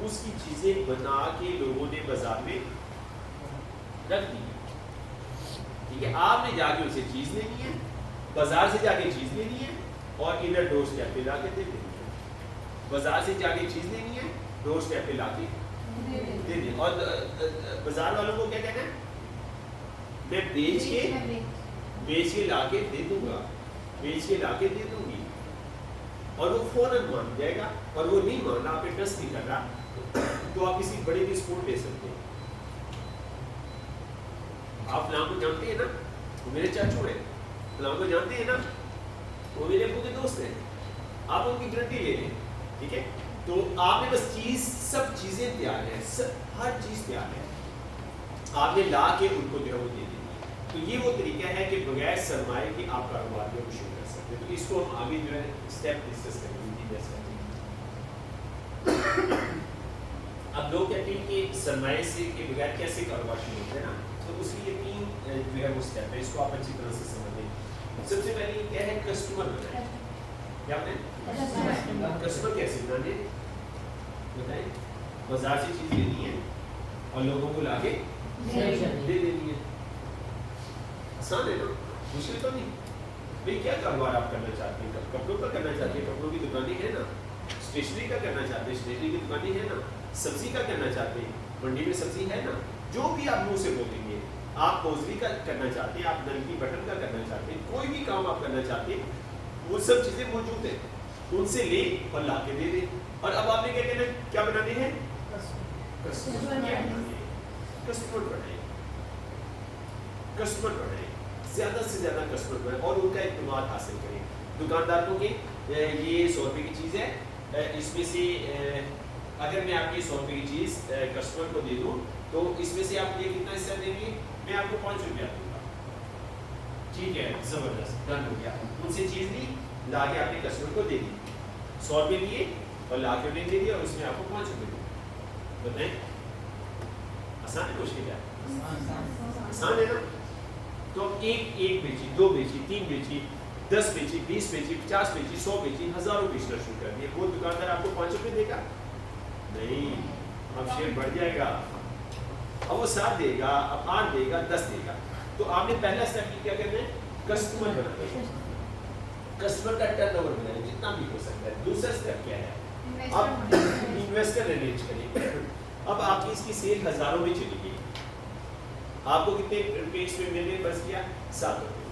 اس کی چیزیں بنا کے لوگوں نے بازار میں رکھ دی. ٹھیک ہے. آپ نے جا کے اسے چیز لینی ہے بازار سے جا کے چیز لینی ہے اور ادھر ڈور اسٹیپ پہ لا کے دے دینی ہے. بازار سے جا کے چیز لینی ہے ڈور اسٹیپ پہ لا کے دے دیں. اور بازار والوں کو کیا کہنا ہے؟ میں بیچ کے لا کے دے دوں گا. بیچ کے لا کے دے دوں گی اور وہ فوراً مان جائے گا. اور وہ نہیں ماننا آپ پہ ٹرسٹ نہیں کر رہا تو آپ کسی بڑے کی سپورٹ لے سکتے ہیں. آپ فلاں کو جانتے ہیں نا وہ میرے چاچو ہیں. فلاں کو جانتے ہیں نا وہ میرے ابو کے دوست ہیں. آپ ان کی گارنٹی لے لیں. ٹھیک ہے. تو آپ نے بس سب چیزیں تیار ہیں. ہر چیز تیار ہے. آپ نے لا کے ان کو جو ہے وہ دے دیں. تو یہ وہ طریقہ ہے کہ بغیر سرمایہ کے آپ کاروبار کو شروع کر سکتے ہیں. تو اس کو ہم آگے جو ہے اسٹیپ ڈسکس کریں گے. اب لوگ کہتے ہیں کہ سرمایہ سے کے بغیر کیسے کاروبار شروع ہوتے ہیں نا. تو اس کے لیے 3 جو ہے وہ اسٹیپ ہے. اس کو آپ اچھی طرح سے سمجھیں. سب سے پہلے کیا ہے کسٹمر بنائیں. کیا بنائیں؟ کسٹمر کیسے بنانے بتائیں. بازار سے چیز لینی ہے اور لوگوں کو لا کے دے دینی ہے. آسان ہے نا. مشکل تو نہیں. بھائی کیا کاروبار آپ کرنا چاہتے ہیں؟ کپڑوں کا کرنا چاہتے ہیں کپڑوں کی دکانیں ہیں نا. اسٹیشنری کا کرنا چاہتے ہیں اسٹیشنری کی دکانیں ہیں نا. سبزی کا کرنا چاہتے ہیں منڈی میں سبزی ہے نا. جو بھی آپ منہ سے بولیں گے. آپ ہوزری کا کرنا چاہتے ہیں آپ نلکی بٹن کا کرنا چاہتے ہیں کوئی بھی کام آپ کرنا چاہتے ہیں وہ سب چیزیں موجود ہیں. ان سے لیں اور لا کے دے دیں. اور اب آپ نے کیا کہنا ہے کیا بنانے ہیں؟ کسٹمر بنائیں. کسٹمر بنائیں. زیادہ سے زیادہ کسٹمر بنائیں اور ان کا اعتماد حاصل کریں. دکانداروں کے یہ 100 روپے کی چیز ہے. اس میں سے اگر میں آپ کی 100 روپے کی چیز کسٹمر کو دے دوں تو اس میں سے آپ یہ کتنا حصہ دیں گے؟ میں آپ کو 5 روپیہ دوں گا. ٹھیک ہے زبردست ڈن ہو گیا. ان سے چیز لی لا کے آپ نے کسٹمر کو دے دی. 100 روپے لیے اور لا کے انہیں دے دیا اور اس میں آپ کو 5 روپے دے. بتائیں آسان ہے مشکل ہے؟ آسان ہے نا. تو ایک بیچی 2 بیچی 3 بیچی 10 بیچی 20 بیچی 50 بیچی 100 بیچی ہزاروں بیچنا شروع کر دیا. وہ دکاندار آپ کو 5 روپے دے گا نہیں. اب شیئر بڑھ جائے گا. اب وہ 7 دے گا اب 8 دے گا 10 دے گا. تو آپ نے پہلا اسٹیپ کیا کرنا ہے؟ کسٹمر بنانا ہے. کسٹمر کا ٹرن اوور بنائیں جتنا بھی ہو سکتا ہے. دوسرا اسٹیپ کیا ہے؟ اب انویسٹر ارینج کریں. اب آپ کی اس کی سیل ہزاروں میں چلی گئی. آپ کو کتنے روپے اس میں ملنے بس کیا 7 روپے.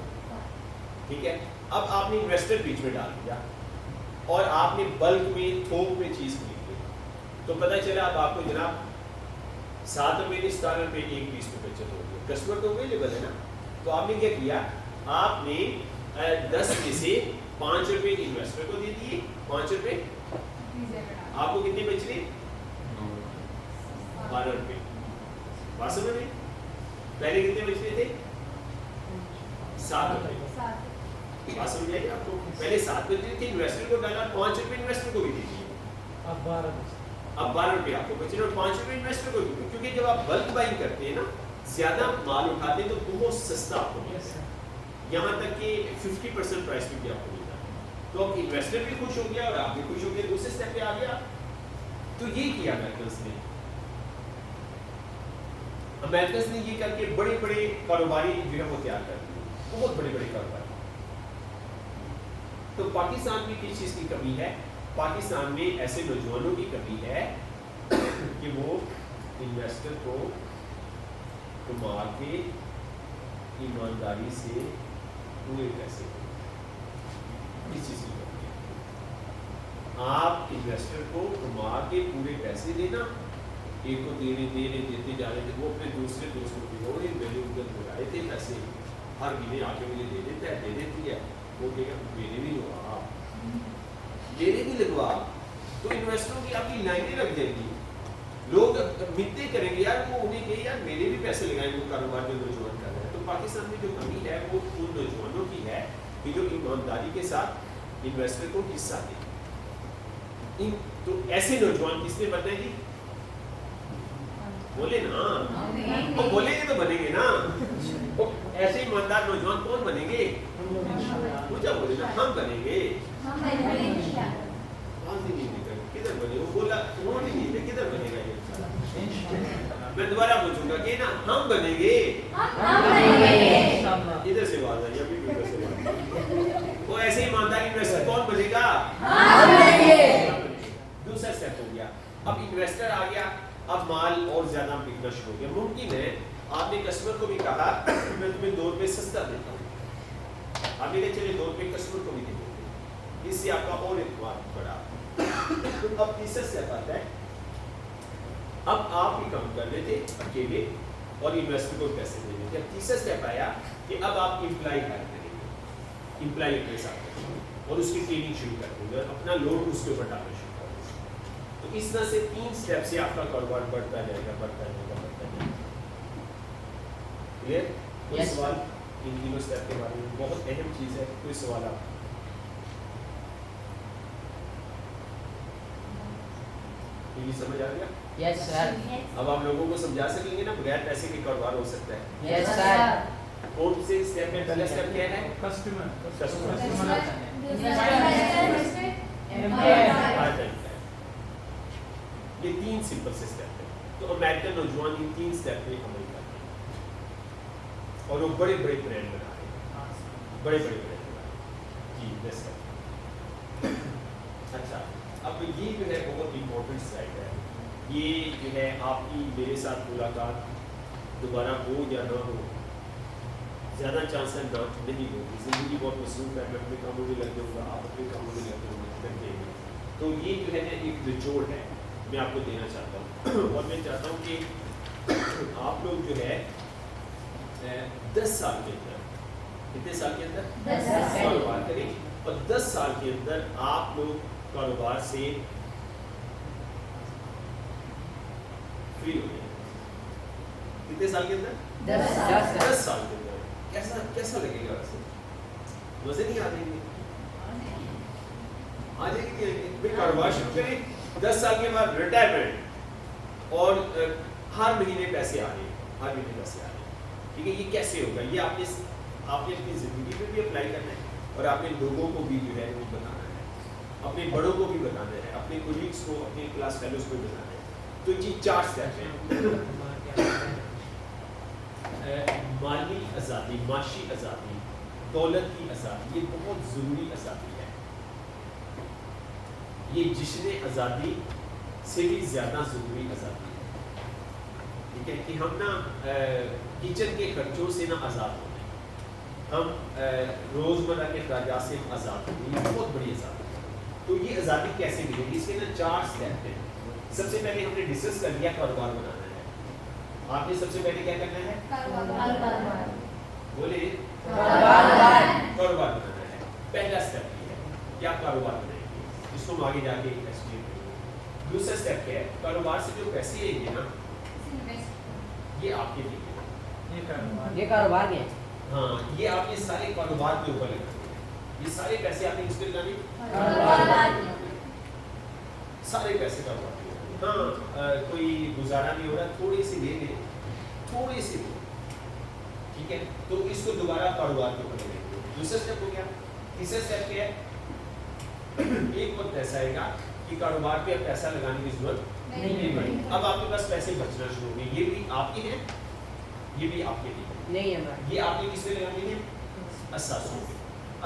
ٹھیک ہے. اب آپ نے انویسٹر بیچ میں ڈال دیا اور آپ نے بلک میں تھوک میں چیز خرید لی. تو پتہ چلا اب آپ کو جناب 7 روپے نہیں 17 روپے ایک پیس میں بچت ہو گئی. کسٹمر تو اویلیبل ہے نا. تو آپ نے کیا کیا آپ نے 10 میں سے 5 روپے انویسٹر کو دے دیے, 5 روپے آپ کو کتنے بچ گئے؟ 12 روپے. بات سمجھ میں؟ پہلے کتنے بچ رہے تھے؟ 7 روپے. بات سمجھ آئی آپ کو؟ پہلے 7 بچ رہے تھے, انویسٹر کو ڈالا, 5 روپے انویسٹر کو بھی دے دیے. اب 12 روپے آپ کو بچے اور 5 روپے انویسٹر کو بھی. کیونکہ جب آپ بلک بائنگ کرتے ہیں نا, زیادہ مال اٹھاتے ہیں تو بہت سستا آپ کو ملتا ہے, یہاں تک کہ 50% پرائس پہ بھی آپ کو ملتا ہے. تو اب انویسٹر بھی خوش ہو گیا اور آپ بھی خوش ہو گئے, دوسرے اسٹیپ پہ آ گیا. تو یہ کیا امریکنس نے, امریکنس نے یہ کر کے بڑے بڑے کاروباری جو ہے وہ تیار کر دیے, بہت بڑے بڑے کاروباری. تو پاکستان میں کس چیز کی کمی ہے؟ پاکستان میں ایسے نوجوانوں کی کمی ہے کہ وہ انویسٹر کو کما کے ایمانداری سے پورے پیسے دیں. کس چیز کی کمی ہے؟ آپ انویسٹر کو کما کے پورے پیسے دینا, ایک کو دیتے جا رہے تھے, وہ اپنے دوسرے دوستوں کی اور میں نے ادھر لگائے تھے پیسے, ہر مہینے آ کے مجھے دے دیتا ہے, دے دیتی ہے, وہ کہے گا میرے بھی لگوا, میرے بھی لگوا. تو انویسٹروں کی آپ کی لائنیں لگ جائیں گی, لوگ منتیں کریں گے یار, وہ انہیں کہے یار میرے بھی پیسے لگائیں گے کاروبار جو نوجوان کر رہے ہیں. تو پاکستان میں جو کمی ہے وہ ان نوجوانوں کی ہے کہ جو ایمانداری کے ساتھ انویسٹر کو حصہ دیں. تو ایسے نوجوان کس نے بننا ہے جی؟ بولے نا, وہ بولیں گے تو بنیں گے نا. ایسے ایماندار نوجوان کون بنیں گے؟ مجھے بولے نا, ہم بنیں گے. کدھر بنے, وہ بولا انہوں نے نہیں, کدھر بنے گا یہ؟ میں دوبارہ پوچھوں گا کہ نا ہم بنیں گے, ادھر سے بات آئی, ابھی ادھر سے بات. وہ ایسے ایماندار انویسٹر کون بنے گا؟ دوسرا اسٹیپ ہو گیا. اب انویسٹر آ گیا, اب مال اور زیادہ بکنا شروع ہو گیا. ممکن ہے آپ نے کسٹمر کو بھی کہا میں تمہیں 2 روپے سستا دیتا ہوں, آپ نے کہا چلے 2 روپے کسٹمر کو بھی دے دیتے, اس سے آپ کا اور اعتماد بڑھا. اب تیسرا اسٹیپ آتا ہے, اب آپ ہی کام کر رہے تھے اکیلے اور انویسٹر کو پیسے دے رہے تھے. اب تیسرا اسٹیپ آیا کہ اب آپ امپلائی ہائر کریں گے, امپلائی اپنے ساتھ کریں گے اور اس کی ٹریننگ شروع کر دیں گے اور اپنا لوڈ اس کے اوپر ڈالنا شروع کر دیں گے. تو اس طرح سے 3 اسٹیپ سے آپ کا کاروبار بڑھتا جائے گا, بڑھتا جائے گا, بڑھتا جائے گا. کلیئر؟ کوئی سوال ان تینوں اسٹیپ کے بارے میں؟ بہت اہم چیز ہے. کوئی سوال آپ؟ یہ سمجھ آ گیا؟ یس سر. اب آپ لوگوں کو سمجھا سکیں گے نا بغیر پیسے کے کاروبار ہو سکتا ہے. یس سر. کون سے اسٹیپ میں پہلا اسٹیپ کیا ہے؟ کسٹمر. یہ 3 سمپل سے اسٹیپ ہے. تو امریکن نوجوان ان 3 اسٹیپ پہ عمل کرتے ہیں اور وہ بڑے بڑے برانڈ بنا رہے ہیں, بڑے بڑے برانڈ بنا رہے ہیں. جی بیسٹ ہے. اچھا, اب یہ جو ہے بہت امپورٹنٹ سلائڈ ہے. یہ جو ہے آپ کی میرے ساتھ ملاقات دوبارہ ہو یا نہ ہو, زیادہ چانس ہے نہیں ہوگی. زندگی بہت مصروف ہے, میں اپنے کاموں میں لگ جاؤں گا, آپ اپنے کاموں میں لگ جائیں گے. تو یہ جو ہے نا ایک نچوڑ ہے میں آپ کو دینا چاہتا ہوں, اور میں چاہتا ہوں کہ آپ لوگ جو ہے 10 سال کے اندر, کتنے سال کے اندر کاروبار کریں, اور 10 سال کے اندر آپ لوگ کاروبار سے فری ہو جائیں. کتنے سال کے اندر؟ 10 سال کے اندر. کیسا لگے گا ویسے؟ مزے نہیں آتے گے؟ آ جائے گی. پھر کاروبار شروع کریں, 10 سال کے بعد ریٹائرمنٹ, اور ہر مہینے پیسے آ رہے, ہر مہینے پیسے آ رہے. ٹھیک ہے, یہ کیسے ہوگا؟ یہ آپ نے اپنی زندگی میں بھی اپلائی کرنا ہے, اور آپ نے لوگوں کو بھی جو ہے وہ بتانا ہے, اپنے بڑوں کو بھی بتانا ہے, اپنے کولیگس کو, اپنے کلاس فیلوز کو بتانا ہے. تو یہ 4 اسٹیپ ہیں. مالی آزادی, معاشی آزادی, دولت کی آزادی, یہ بہت ضروری آزادی ہے. یہ جشن آزادی سے بھی زیادہ ضروری آزادی ہے. ٹھیک ہے, کہ ہم نا کچن کے خرچوں سے نا آزاد ہو جائیں, ہم روزمرہ کے اخراجات سے آزاد ہوں. یہ بہت بڑی آزادی ہے. تو یہ آزادی کیسے ملے گی؟ اس کے نا 4 اسٹیپ ہیں. سب سے پہلے ہم نے ڈسکس کر لیا کاروبار بنانا ہے. آپ نے سب سے پہلے کیا کرنا ہے؟ بولے कारोबार बनाना है। पहला स्टेप ये है कि आप कारोबार बनाएंगे, इसको हम आगे जाके एक्सप्लेन करेंगे। दूसरा स्टेप क्या है, कारोबार से जो पैसे आएंगे ना ये आपके लिए है। ये कारोबार के हाँ, ये आप ये सारे कारोबार के ऊपर लगाएंगे। ये सारे पैसे आपने किस पे लगाने? सारे पैसे कारोबार के ऊपर। हाँ, कोई गुजारा नहीं हो रहा, थोड़ी सी ले ले, थोड़ी सी ले, ठीक है, तो इसको दोबारा कारोबार के ऊपर लगाएंगे। दूसरा स्टेप हो गया। तीसरा स्टेप क्या है, एक वक्त ऐसा आएगा कि कारोबार पे अब पैसा लगाने की जरूरत नहीं पड़ेगी। अब आपके पास पैसे बचना शुरू होंगे। ये भी आपके हैं, ये भी आपके लिए है। नहीं है हमारा। ये आपने किस में लगाने हैं? असासों में।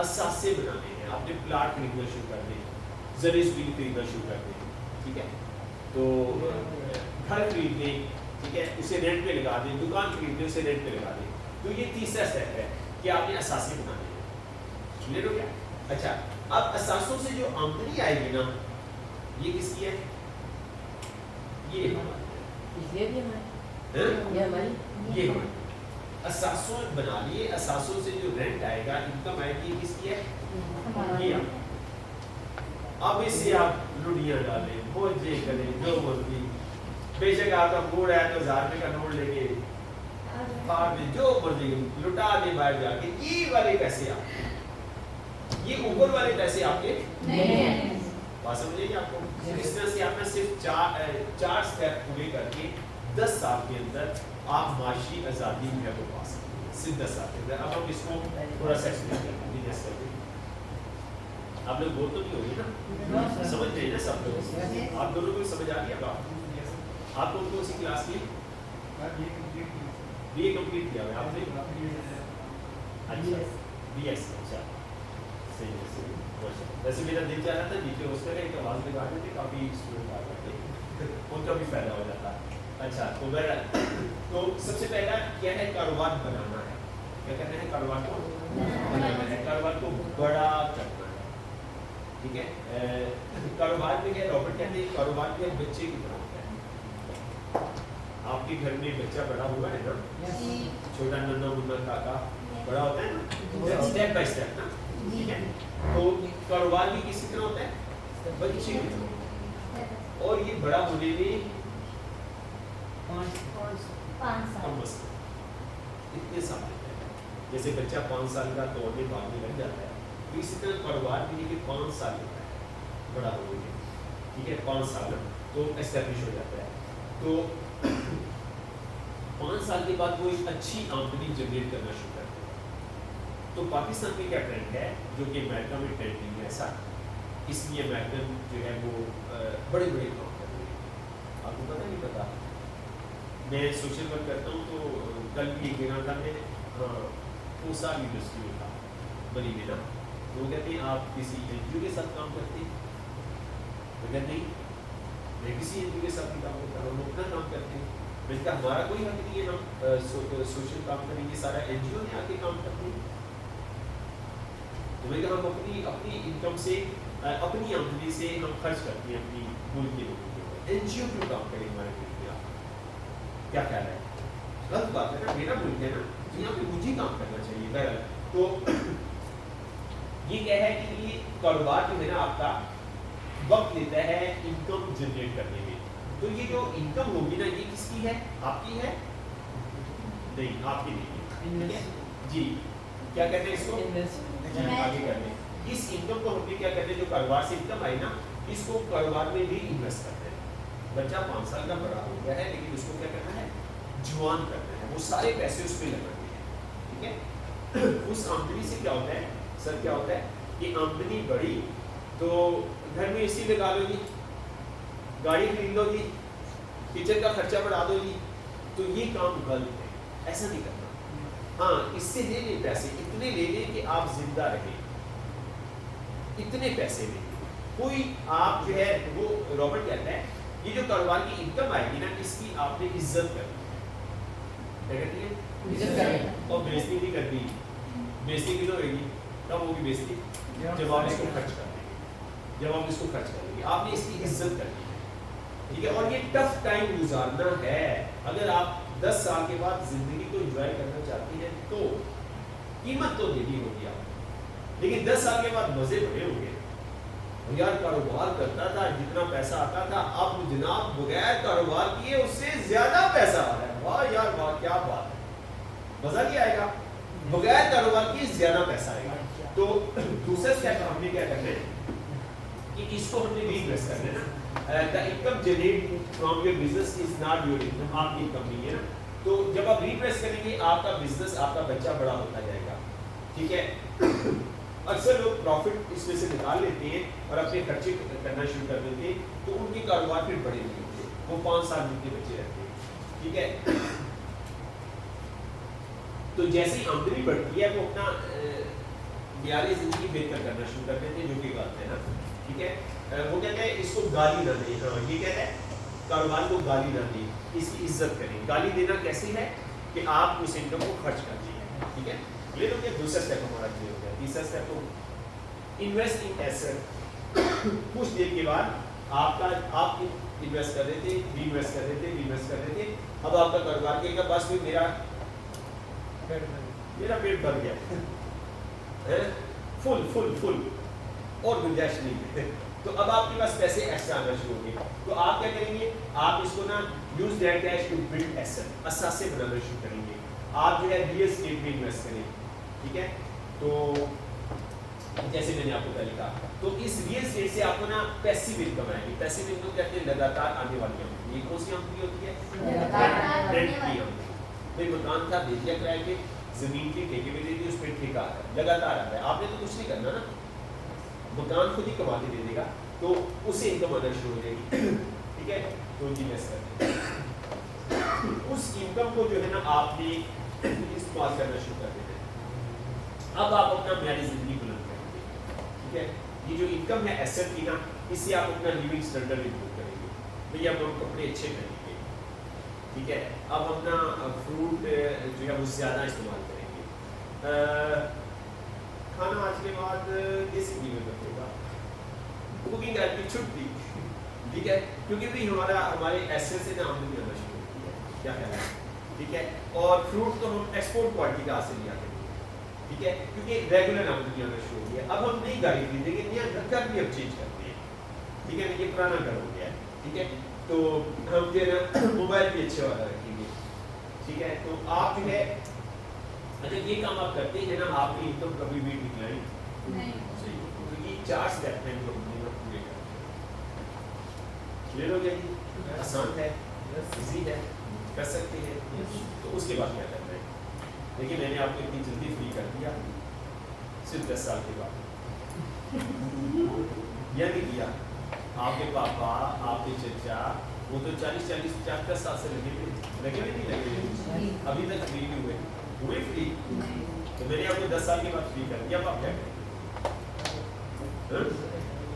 असासे बनाने हैं, आपने प्लाट खरीदना शुरू कर दें, ज़मीन खरीदना शुरू कर दें, ठीक है, तो घर खरीद लें, ठीक है, उसे रेंट पे लगा दें, दुकान खरीद लें, उसे रेंट पे लगा दें। तो ये तीसरा स्टेप है कि आपने असासे बनाने हैं। क्लियर हो गया? अच्छा, अब असासों से जो आमदनी आएगी ना, ये किसकी है? ये हमारी है। इसलिए भी हमारी हैं? ये हमारी ये हमारी असासों बना लिए। असासों से जो रेंट आएगा, इनकम आएगी, किसकी है? ये है। अब इसे आप लुटियां डालें, मौजे करें, जो मर्जी, बेशक आपका मूड है तो 1000 रुपये का नोट लेके फाड़ दे, जो मर्जी लुटा दे बाहर जाके। ये वाले पैसे आपके, ये ऊपर वाले पैसे आपके नहीं है। बात समझिए आपको? इस तरह से आपने सिर्फ चार स्टेप पूरे करके 10 साल के अंदर आप माशी आज़ादी जो है वो पा सकते हैं, सिर्फ 10 साल के अंदर। अब हम इसको थोड़ा सा एक्सप्लेन करेंगे जैसे आप लोग बोल तो नहीं होगी ना, समझ रहे हैं ना सब लोग? आप दोनों को समझ आ गया बात? आप लोग कौन सी क्लास की? बीए कंप्लीट किया है आपने? अच्छा, बीएस, अच्छा, सही है, सही है। वैसे मेरा दिल चाह रहा था नीचे उसका एक आवाज़ लगा देते, काफ़ी स्टूडेंट आ जाते, उनका भी फायदा हो जाता। अच्छा, तो सबसे पहला क्या है, कारोबार बनाना है। क्या कहते हैं? कारोबार को बनाना है, कारोबार को बड़ा करना है, ठीक है। कारोबार में क्या रॉबर्ट कहते हैं, कारोबार के बच्चे की तरह होता है। आपके घर में बच्चा बड़ा हुआ है ना, छोटा नन्ना मुन्ना काका बड़ा होता है ना, स्टेप बाय स्टेप ना, ठीक है। तो कारोबार भी किसी तरह होता है, बच्चे की तरह, और ये बड़ा होने में 5 साल इतने साल लगते हैं। जैसे बच्चा 5 साल का दौड़ने भागने लग जाता है, तो इसी तरह कारोबार भी 5 साल लगता है बड़ा होने में, ठीक है, 5 साल तो एस्टेब्लिश हो जाता है। तो 5 साल के बाद वो एक अच्छी आमदनी जनरेट करना शुरू करते हैं। तो पाकिस्तान में क्या ट्रेंड है, जो कि अमेरिका में ट्रेंड नहीं है ऐसा, इसलिए अमेरिकन जो है वो बड़े बड़े काम कर रहे हैं। आपको पता नहीं पता? मैं सोशल वर्क करता हूँ, तो कल भी एक जगह था, मैं कोसा यूनिवर्सिटी में था बनी में ना, तो वो कहते हैं आप किसी एनजीओ के साथ काम करते हैं? मैं कहते नहीं, मैं किसी एनजीओ के साथ भी काम करता हूँ, हम अपना काम करते हैं। मैंने कहा हमारा कोई हक नहीं है, हम सोशल काम करेंगे, सारा एनजीओ ने आके काम करते हैं। तो मैंने कहा हम अपनी इनकम से, अपनी आमदनी से हम खर्च करते हैं अपनी मुल्क के लोगों के ऊपर, एनजीओ क्यों काम करें हमारे मुल्क में? आप क्या ख्याल है? गलत बात है ना, मेरा मुल्क है ना, तो यहाँ पे मुझे काम करना चाहिए। बहरहाल तो ये क्या है कि ये कारोबार जो है ना आपका वक्त लेता है इनकम जनरेट करने में। तो ये जो इनकम होगी ना, ये किसकी है? आपकी है? नहीं, आपकी नहीं है, ठीक है जी। क्या कहते हैं इसको? आगे करते हैं इस इनकम को। हमने क्या करते हैं, जो कारोबार से इनकम आई ना, इसको कारोबार में भी इन्वेस्ट करते हैं। बच्चा 5 साल का बड़ा हो गया है, लेकिन उसको क्या करना है, जुआन करना है, वो सारे पैसे उस पर लगाने हैं, ठीक है। उस आमदनी से क्या होता है सर, क्या होता है कि आमदनी बढ़ी तो घर में एसी लगा लो जी, गाड़ी खरीद लो जी, किचन का खर्चा बढ़ा दो जी। तो ये काम गलत है, ऐसा नहीं करना। हाँ, इससे ले ले पैसे, इतने ले ले कि आप जिंदा रहे, इतने पैसे ले। कोई आप जो है वो रॉबर्ट कहता है, ये जो कारोबार की इनकम आएगी ना, इसकी आपने इज्जत करनी है। क्या कहती है? इज्जत करनी। और बेइज्जती नहीं करनी। बेइज्जती की तो होगी, कब होगी बेइज्जती? जब आप इसको खर्च कर देंगे, जब आप इसको खर्च करेंगे, आपने इसकी इज्जत करनी है, ठीक है। और ये टफ टाइम गुजारना है। अगर आप 10 साल के बाद जिंदगी को एंजॉय करना चाहते हैं तो कीमत तो देनी होगी आपको, लेकिन 10 साल के बाद मजे बड़े होंगे। यार कारोबार करता था, जितना पैसा आता था, अब जनाब बगैर कारोबार किए उससे ज्यादा पैसा आ रहा है। वाह यार वाह, क्या बात है, मजा नहीं आएगा? बगैर कारोबार किए ज्यादा पैसा आएगा। तो दूसरा स्टेप हमने क्या करना है कि इसको हमने रीइन्वेस्ट करना है ना। The income generate from your business is not your income, आपकी इनकम नहीं है ना। तो जब आप रीइन्वेस्ट करेंगे आपका बिजनेस, आपका बच्चा बड़ा होता जाएगा, ठीक है। अक्सर लोग प्रॉफिट इसमें से निकाल लेते हैं और अपने खर्चे करना शुरू कर देते हैं, तो उनके कारोबार फिर बड़े नहीं होते, वो 5 साल के बच्चे रहते हैं, ठीक है। तो जैसे ही आमदनी बढ़ती है वो अपना बिहारी जिंदगी बेहतर करना शुरू कर देते हैं, जो कि बात है ना, ठीक है। वो कहते हैं इसको गाली ना दें, हाँ ये कहते हैं कारोबार को गाली ना दें, इसकी इज्जत करें। गाली देना कैसे है कि आप उस इनकम को खर्च कर दीजिए, ठीक है। ये तो दूसरा स्टेप हमारा क्लियर हो गया। तीसरा स्टेप तो इन्वेस्ट इन एसेट। कुछ देर के बाद आप इन्वेस्ट कर रहे थे, रीइन्वेस्ट कर रहे थे, रीइन्वेस्ट कर रहे थे, अब आपका कारोबार कहेगा बस भी मेरा पेट भर गया है, फुल फुल फुल और गुंजाइश नहीं है। तो अब आपके पास पैसे एक्स्ट्रा आना शुरू होंगे, तो आप क्या करेंगे, आप इसको ना use that cash to build asset, असासे बनाना शुरू करेंगे। आप जो है रियल एस्टेट में इन्वेस्ट करें, ठीक है। तो जैसे मैंने आपको पहले कहा, तो इस रियल एस्टेट से आपको ना पैसिव इनकम आएगी। पैसिव इनकम कहते हैं लगातार आने वाली आमदनी। ये कौन सी आमदनी होती है? रेंट की आमदनी। कोई मकान था, दे दिया किराए पे, जमीन की ठेके पे दे दी, उस पर ठेका आ रहा है, लगातार आ रहा है, आपने तो कुछ नहीं करना ना, मकान खुद ही कमा के दे देगा, तो उससे इनकम आना शुरू हो जाएगी, ठीक है। तो इन्वेस्ट करते हैं, उस इनकम को जो है ना आपने इस्तेमाल करना शुरू कर देते हैं। अब आप अपना म्यारी जिंदगी बुलंद करेंगे, ठीक है। ये जो इनकम है एसेट की ना, इससे आप अपना लिविंग स्टैंडर्ड इंप्रूव करेंगे। भैया अब हम कपड़े अच्छे पहनेंगे, ठीक है। अब अपना फ्रूट जो है वो ज़्यादा इस्तेमाल करेंगे। खाना आज के बाद देसी घी में बनेगा, कुकिंग की छुट्टी, ठीक है, क्योंकि भी हमारे एसेट से ना आमदनी आना शुरू होती है, क्या कहना है, ठीक है। और फ्रूट तो हम एक्सपोर्ट क्वालिटी का हासिल लिया करेंगे, ठीक है, क्योंकि रेगुलर आमदनी आना शुरू हो गया। अब हम नई गाड़ी खरीदेंगे, नया घर भी अब चेंज करते हैं, ठीक है, ये पुराना घर हो गया है, ठीक है। तो हम जो है ना मोबाइल भी अच्छे वाला रखेंगे, ठीक है। तो आप जो है अगर ये काम आप करते हैं ना, आपकी इनकम कभी भी डिक्लाइन नहीं, तो ये 4 स्टेप हैं जो हमने पूरे कर क्लियर हो गया जी। आसान है, इजी है, कर सकते हैं। तो उसके बाद क्या करना है, देखिए मैंने आपको इतनी जल्दी फ्री कर दिया, सिर्फ 10 साल के बाद यह नहीं किया। आपके पापा, आपके चचा, वो तो 40-50 साल से लगे हुए नहीं लगे, अभी तक फ्री नहीं हुए फ्री। तो मैंने आपको 10 साल के बाद फ्री कर दिया, अब आप क्या करेंगे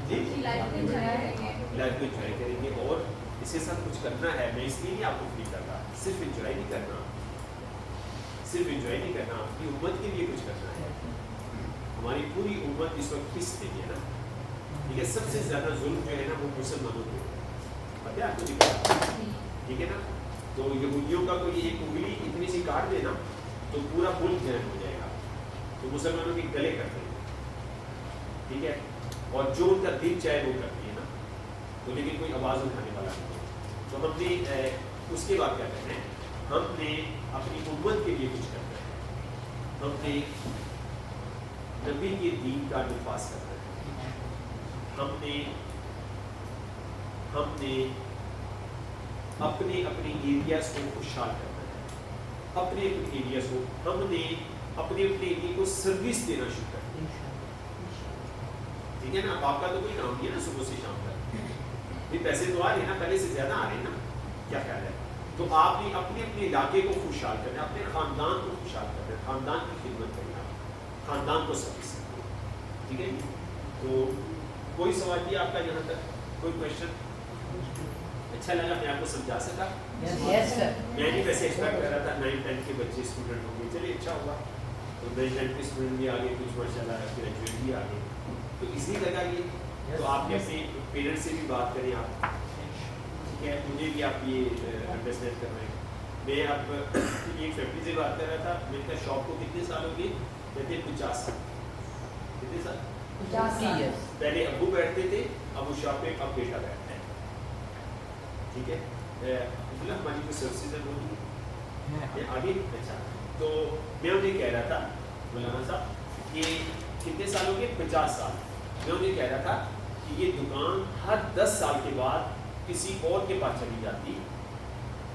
जी? लाइफ को एंजॉय करेंगे और इसके साथ कुछ करना है। मैं इसलिए नहीं आपको फ्री कर रहा, सिर्फ एंजॉय नहीं करना, सिर्फ एंजॉय नहीं करना, आपकी उम्मत के लिए कुछ करना है। हमारी पूरी उम्मत इस वक्त किस पे है ना, ठीक है। सबसे ज्यादा जुल्म जो है ना वो मुसलमानों को पता है आपको, ठीक है ना। तो यहूदियों का कोई एक उंगली इतनी सी काट देना तो पूरा मुल्क जहन हो जाएगा, तो मुसलमानों के गले करते हैं, ठीक है। और जो उनका दिल चाहे वो करती है ना, तो लेकिन कोई आवाज़ उठाने वाला नहीं है। तो हमने उसके बाद क्या करना है, हमने अपनी उम्मत के लिए कुछ करना है, हमने नबी के दीन का नफाज करना है, हमने अपने एरियाज को खुशहाल करना है, अपने एरियाज को हमने अपने एरिया को सर्विस देना शुरू करना है, ठीक है ना। अब आपका तो कोई काम नहीं है ना सुबह से शाम तक, ये पैसे तो आ रहे हैं ना, पहले से ज्यादा आ रहे हैं ना, क्या ख्याल है। तो आपने अपने इलाके को खुशहाल करना है, अपने खानदान को खुशहाल करना है, खानदान की खिदमत करना, खानदान को सर्विस करना, ठीक है। तो कोई सवाल नहीं आपका यहाँ तक, कोई क्वेश्चन? अच्छा लगा, मैं आपको समझा सका? Yes sir. मैं नहीं वैसे एक्सपेक्ट कर रहा था 9-10 के बच्चे स्टूडेंट होंगे, चलिए अच्छा हुआ। तो 9-10 के स्टूडेंट भी आ गए, कुछ माशाल्लाह ग्रेजुएट भी आ गए, तो इसी लगा ये। तो आपने अपने पेरेंट्स से भी बात करें आप, ठीक है, मुझे भी आप ये अंडरस्टैंड कर रहे हैं। मैं अब एक फैमिली से बात कर रहा था, मेरे का शॉप को कितने साल हो गए? کہتے ہیں 50 سال. کتنے سال؟ 50 years. پہلے ابو بیٹھتے تھے, اب وہ شاپ پہ اب بیٹا بیٹھتا ہے. ٹھیک ہے, ہماری جو سروسز ہیں وہ نہیں آگے. اچھا, تو میں انہیں کہہ رہا تھا مولانا صاحب کہ کتنے سال ہو گئے؟ 50 سال. میں انہیں کہہ رہا تھا کہ یہ دکان ہر 10 سال کے بعد کسی اور کے پاس چلی جاتی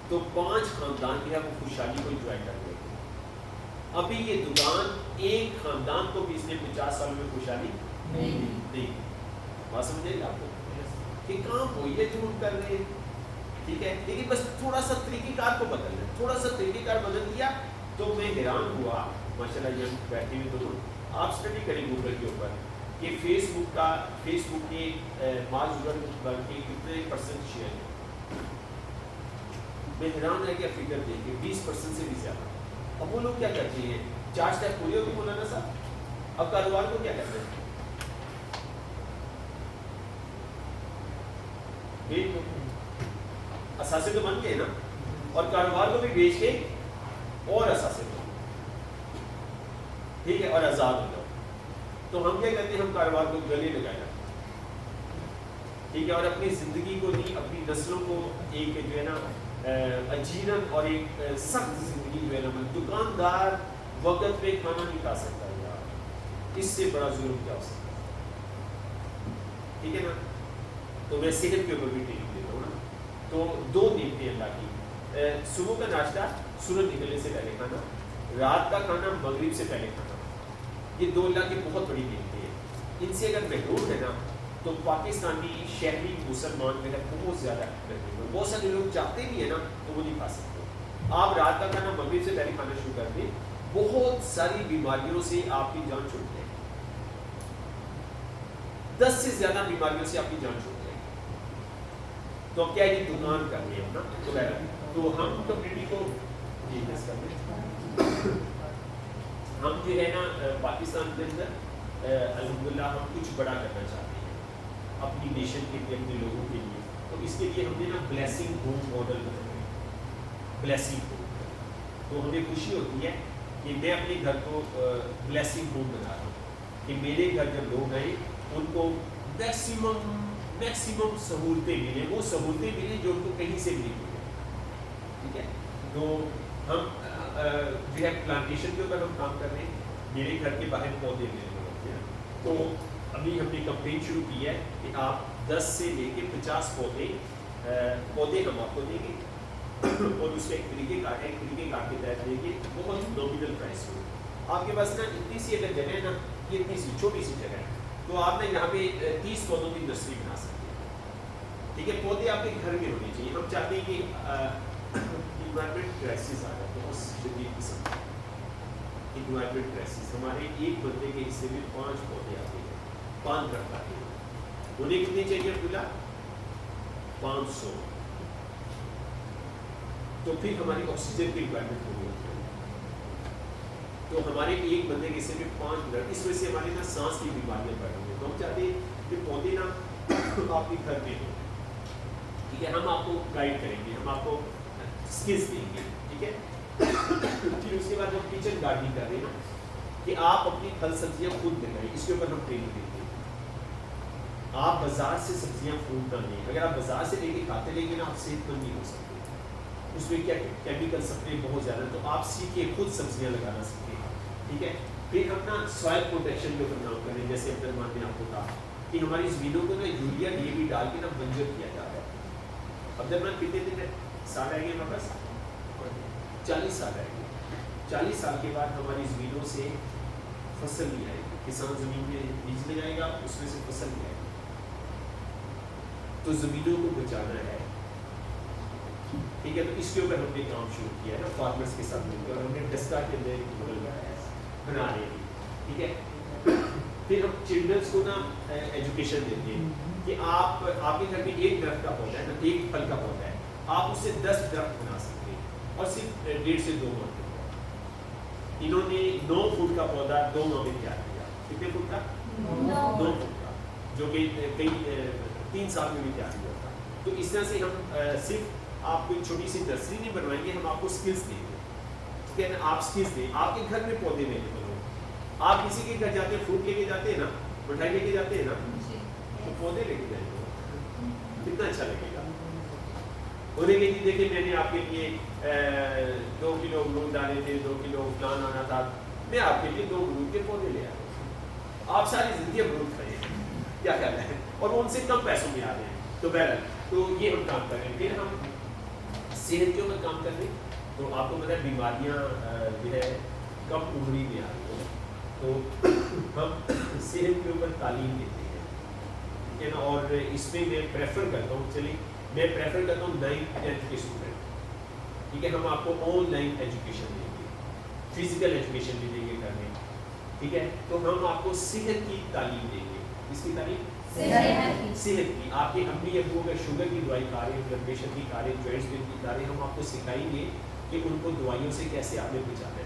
تو 5 خاندان جو ہے وہ خوشحالی کو انجوائے کر رہے تھے. ابھی یہ دکان ایک خاندان کو بھی اس نے 50 سال میں خوشحالی نہیں. بات سمجھے گا آپ کو کہ کام ہوئی ہے جھوٹ کر رہے ہیں. ٹھیک ہے, لیکن بس تھوڑا سا طریقہ کار کو بدلنا, تھوڑا سا طریقہ کار بدل دیا تو میں حیران ہوا. ماشاء اللہ یہ بیٹھے ہوئے دونوں, آپ اسٹڈی کریں گوگل کے اوپر کہ فیس بک کے مارک زکربرگ کے کتنے پرسنٹ شیئر ہیں. میں حیران ہے کہ فگر دیں گے 20% سے بھی زیادہ. اب وہ لوگ کیا کرتے ہیں, 4 اسٹیپ پورے ہوگی مولانا صاحب, اب کاروبار کو کیا کرتے ہیں؟ اثاثے تو بن گئے نا, اور کاروبار کو بھی بیچ کے اور اثاثے بن گئے. ٹھیک ہے, اور آزاد ہو جاؤ. تو ہم کیا کرتے ہیں, ہم کاروبار کو گلے لگایا. ٹھیک ہے, اور اپنی زندگی کو نہیں, اپنی نسلوں کو ایک جو ہے نا اجیرن اور ایک سخت زندگی جو ہے نا, دکاندار وقت پہ کھانا نہیں کھا سکتا یار, اس سے بڑا ظلم کیا ہو سکتا ہے. ٹھیک ہے نا, تو میں صحت کے اوپر بھی ٹریننگ دیتا ہوں نا. تو 2 دیکھتے ہیں اللہ کی, صبح کا ناشتہ سورج نکلنے سے پہلے کھانا, رات کا کھانا مغرب سے پہلے کھانا. یہ 2 اللہ کی بہت بڑی نعمتیں ہیں. ان سے اگر محروم ہے نا تو پاکستانی شہری مسلمان جو ہے بہت زیادہ محروم ہے. بہت سارے لوگ چاہتے بھی ہیں نا تو وہ نہیں کھا سکتے. آپ رات کا کھانا مغرب سے پہلے کھانا شروع کر دیں, بہت ساری بیماریوں سے آپ کی جان چھوٹ جائے گی. 10 سے زیادہ بیماریوں سے آپ کی جان چھوٹ جائے گی. تو کیا یہ دکان کر رہے ہیں نا, تو ہم کمیونٹی کو بزنس کر رہے ہیں. ہم جو ہے نا پاکستان کے اندر الحمدللہ ہم کچھ بڑا کرنا چاہتے ہیں اپنی نیشن کے لیے, اپنے لوگوں کے لیے. تو اس کے لیے ہم نے نا بلیسنگ ہوم ماڈل بنایا ہے. بلیسنگ ہوم, تو ہمیں خوشی ہوتی ہے کہ میں اپنے گھر کو بلیسنگ ہوم بنا رہا ہوں کہ میرے گھر جب لوگ آئیں ان کو میکسیمم سہولتیں ملیں, وہ سہولتیں ملیں جو ان کو کہیں سے بھی نہیں ملیں. ٹھیک ہے, تو ہم جو ہے پلانٹیشن کے اوپر ہم کام کر رہے ہیں. میرے گھر کے باہر پودے میرے کو رکھتے ہیں, تو ابھی ہم نے کمپین شروع کی ہے کہ آپ 10 سے لے کے 50 پودے ہم آپ کو دیں گے, اور اس کا ایک طریقے کار ہے, ایک طریقے کار کے تحت دیں گے, بہت نومینل پرائس ہو. آپ کے پاس نا اتنی سی اگر جگہ ہے نا, یہ اتنی سی چھوٹی سی جگہ ہے, تو آپ نے یہاں پہ 30 پودوں کی نرسری بنا سکتے ہیں. ٹھیک ہے, پودے آپ کے گھر میں ہونے چاہیے. ہم چاہتے ہیں کہ انوائرمنٹ کرائسس آ جائے, بہت شدید قسم کا انوائرمنٹ کرائسس. ہمارے ایک بندے کے حصے میں 5 پودے آتے ہیں, 5 درخت آتے ہیں. انہیں کتنے چاہیے عبداللہ؟ 500. تو پھر ہماری آکسیجن کی ریکوائرمنٹ ہوگی. تو ہمارے ایک بندے کے حصے میں 5 درخت, اس وجہ سے ہمارے نا سانس کی بیماریاں بڑھ رہی ہیں. تو ہم چاہتے ہیں کہ پودے نا آپ کے گھر میں ہوں. ٹھیک ہے, ہم آپ کو گائیڈ کریں گے, ہم آپ کو اسکلس دیں گے. ٹھیک ہے, پھر اس کے بعد ہم کچن گارڈننگ کر رہے ہیں نا کہ آپ اپنی پھل سبزیاں خود لگائیں. اس کے اوپر ہم ٹریننگ دیتے ہیں. آپ بازار سے سبزیاں فروٹ نہ لیں. اگر آپ بازار سے لے کے کھاتے لیں گے نا, آپ صحت مند نہیں ہو سکتے. اس میں کیا کیمیکل سپرے بہت زیادہ, تو آپ سیکھیں خود سبزیاں لگانا سیکھیں. ٹھیک ہے, پھر ہم نا سوائل پروٹیکشن کے اوپر کام کریں. جیسے عبد الرحمان نے آپ کو کہا کہ ہماری زمینوں کو نا یوریا DAP ڈال کے نا بنجر کیا جا رہا ہے. عبد الرحمان کتنے دن سال رہ گئے ہمارے پاس؟ 40 سال رہ گئے. 40 سال کے بعد ہماری زمینوں سے فصل نہیں آئے گی. کسان زمین میں بیج لگائے گا, اس میں سے فصل نہیں آئے گی. تو زمینوں کو بچانا ہے. ٹھیک ہے, تو اس کے اوپر ہم نے کام شروع کیا ہے نا فارمرس کے ساتھ مل کر, اور ہم نے ڈسکا کے اندر ایک ماڈل بنا رہے ہیں. ٹھیک ہے, پھر ہم چلڈرنس کو نا ایجوکیشن دیتے ہیں کہ آپ کے گھر میں ایک درخت کا پودا ہے نا, ایک پھل کا پودا ہے, آپ اس سے 10 درخت بنا سکتے ہیں, اور صرف 1.5 سے 2 ماہ. انہوں نے 9 فٹ کا پودا 2 ماہ میں تیار کیا. کتنے فٹ کا؟ 9 فٹ کا, جو کہ کئی 3 سال میں بھی تیار ہوا تھا. تو اس طرح سے ہم صرف آپ کو ایک چھوٹی سی نرسری نہیں بنوائیں گے, ہم آپ کو اسکلس دیں گے. ٹھیک ہے نا, آپ اسکلس دیں, آپ کے گھر میں پودے اویلیبل ہوں. आप किसी के घर जाते हैं, फ्रूट लेके जाते हैं ना, मिठाई लेके जाते हैं ना, तो पौधे लेके जाएंगे, कितना अच्छा लगेगा। उन्हें कि देखिए मैंने आपके लिए 2 किलो अमरूद डाले थे, 2 किलो फलान आना था, मैं आपके लिए 2 अमरूद के पौधे ले आया। आप सारी जिंदगी अमरूद खाइए, क्या ख्याल है, और वो उनसे कम पैसों में आ रहे हैं। तो बहरहाल तो ये हम काम कर रहे हैं। फिर हम सेहत के ऊपर काम कर रहे हैं। तो आपको पता है बीमारियाँ जो है कम उम्र में आ रही है, तो हम सेहत के ऊपर तालीम देते हैं, ठीक है ना। और इसमें मैं प्रेफर करता हूँ, चलिए मैं प्रेफर करता हूँ 9th 10th के स्टूडेंट, ठीक है। हम आपको ऑनलाइन एजुकेशन देंगे, फिजिकल एजुकेशन भी देंगे करने, ठीक है। तो हम आपको सेहत की तालीम देंगे। इसकी तालीम सेहत की। आपके अम्मी अबू अगर शुगर की दवाई खा रहे हैं, ब्लड प्रेशर की खा रहे हैं, जॉइंट्स पेन की खा रहे हैं, हम आपको सिखाएंगे कि उनको दवाइयों से कैसे आपने बचाना है,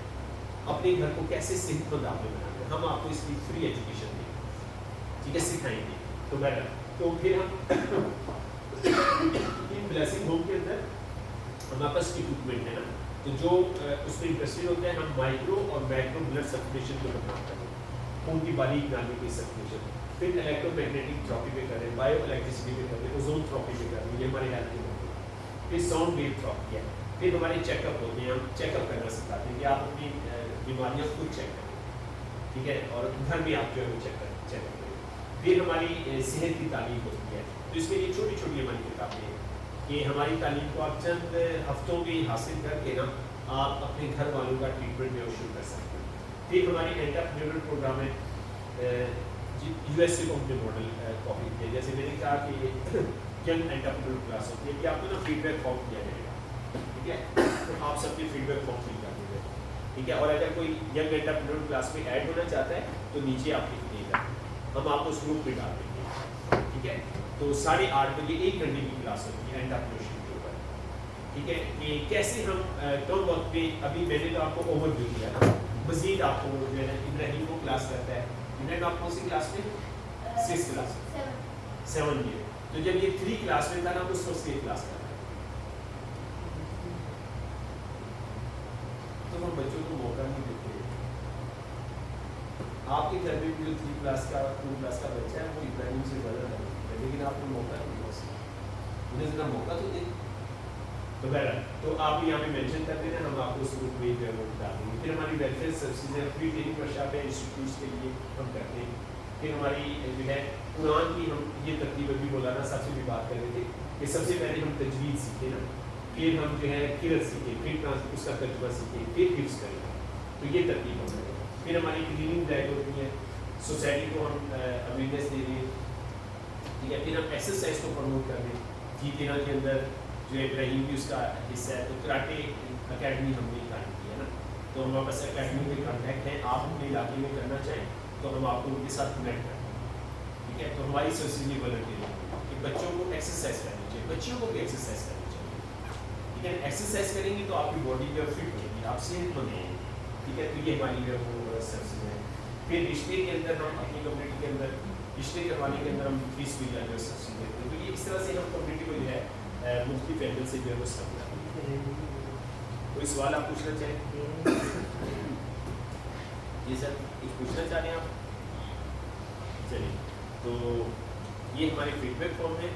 अपने घर को कैसे सेहतमंद आपने बनाना है। हम आपको इसकी फ्री एजुकेशन देंगे, ठीक है, सिखाएंगे। तो बेटर तो फिर हम इन ब्लेसिंग होम के अंदर हमारे पास इक्विपमेंट है ना, तो जो उसमें इंटरेस्टेड होते हैं, हम माइक्रो और मैक्रो ब्लड सर्कुलेशन के ऊपर काम करते हैं, खून की बारीक नाली की सर्कुलेशन, फिर इलेक्ट्रोमैग्नेटिक थेरेपी पे कर रहे हैं, बायो इलेक्ट्रिसिटी पे कर रहे हैं, ओजोन थेरेपी पे कर रहे हैं, ये हमारे हेल्थ के होते हैं। फिर साउंड वेव थेरेपी है, फिर हमारे चेकअप होते हैं, हम चेकअप करना सिखाते हैं कि आप अपनी बीमारियाँ खुद चेक करें, ठीक है, और घर में आप जो है वो चेकअप करें। फिर हमारी सेहत की तालीम होती है, तो इसके लिए छोटी छोटी हमारी किताबें हैं कि हमारी तालीम को आप चंद हफ्तों में हासिल करके ना आप अपने घर वालों का ट्रीटमेंट जो शुरू कर सकते हैं। फिर हमारी एंटरप्रेन्योरल प्रोग्राम है, यूएसए को हमने मॉडल कॉपी किया। जैसे मैंने कहा कि यंग एंटरप्रेन्योर क्लास होती है कि आपको ना फीडबैक फॉर्म दिया जाएगा, ठीक है, तो आप सबके फीडबैक फॉर्म फिल कर देंगे, ठीक है। और अगर कोई यंग एंटरप्रेन्योर क्लास में ऐड होना चाहता है तो नीचे आप लिख दीजिएगा, हम आपको उस ग्रुप में डाल देंगे, ठीक है। तो 8:30 बजे 1 घंटे की क्लास होती है एंटरप्रेन्योरशिप के ऊपर, ठीक है, कि कैसे हम कम वक्त में, अभी मैंने तो आपको ओवरव्यू दिया था, मजीद आपको जो है इब्राहिम को क्लास करता है, इब्राहिम आप कौन सी क्लास में, 6th क्लास, 7 ईयर। तो जब ये 3 क्लास में था ना तो उसको 6 क्लास करता है, तो हम बच्चों को मौका नहीं देते। आपके घर में भी जो 3 क्लास का 2 क्लास का बच्चा है वो इब्राहिम से ज़्यादा है, लेकिन आपको मौका नहीं दिया, उन्हें ज़रा मौका तो दे। तो बहरहाल तो आप यहाँ पे मेंशन कर देना, हम आपको उस ग्रुप में जो है वो बता देंगे। फिर हमारी वेलफेयर सर्विसेज है, फ्री ट्रेनिंग वर्कशॉप है इंस्टीट्यूट्स के लिए हम करते हैं। फिर हमारी जो है कुरान की हम ये तरतीब अभी मौलाना साहब से भी बात कर रहे थे कि सबसे पहले हम तजवीज़ सीखे ना, फिर हम जो है किरत सीखे, फिर उसका तर्जुमा सीखे, फिर हिफ्ज़ करेंगे, तो ये तरतीब हम करेंगे। फिर हमारी क्लीनिंग ड्राइव होती है, सोसाइटी को हम अवेयरनेस दे रहे हैं, ठीक है। फिर हम एक्सरसाइज को प्रमोट कर रहे हैं, जी के अंदर जो इब्राहिम भी उसका हिस्सा है, तो कराटे अकेडमी हमने कायम की है ना, तो हमारे पास अकेडमी में कॉन्टैक्ट है, आप अपने इलाके में करना चाहें तो हम आपको उनके साथ कनेक्ट करते हैं, ठीक है। तो हमारी सोसाइटी वॉलंटियर कि बच्चों को एक्सरसाइज करनी चाहिए, बच्चियों को भी एक्सरसाइज करनी चाहिए, ठीक है। एक्सरसाइज करेंगे तो आपकी बॉडी जो फिट होगी, आप सेहतमंद होंगे, ठीक है। तो ये हमारी जो वो सर्विस है। फिर रिश्ते के अंदर हम अपनी कम्युनिटी के अंदर रिश्ते करवाने के अंदर हम फीस भी जो सर्विस देते हैं, तो ये इस तरह से हम कम्युनिटी को जो है मुख्तलिफ एंगल से जो है वो समझा। कोई सवाल आप पूछना चाहें? जी सर, कुछ पूछना चाह रहे हैं आप? चलिए, तो ये हमारे फीडबैक फॉर्म है।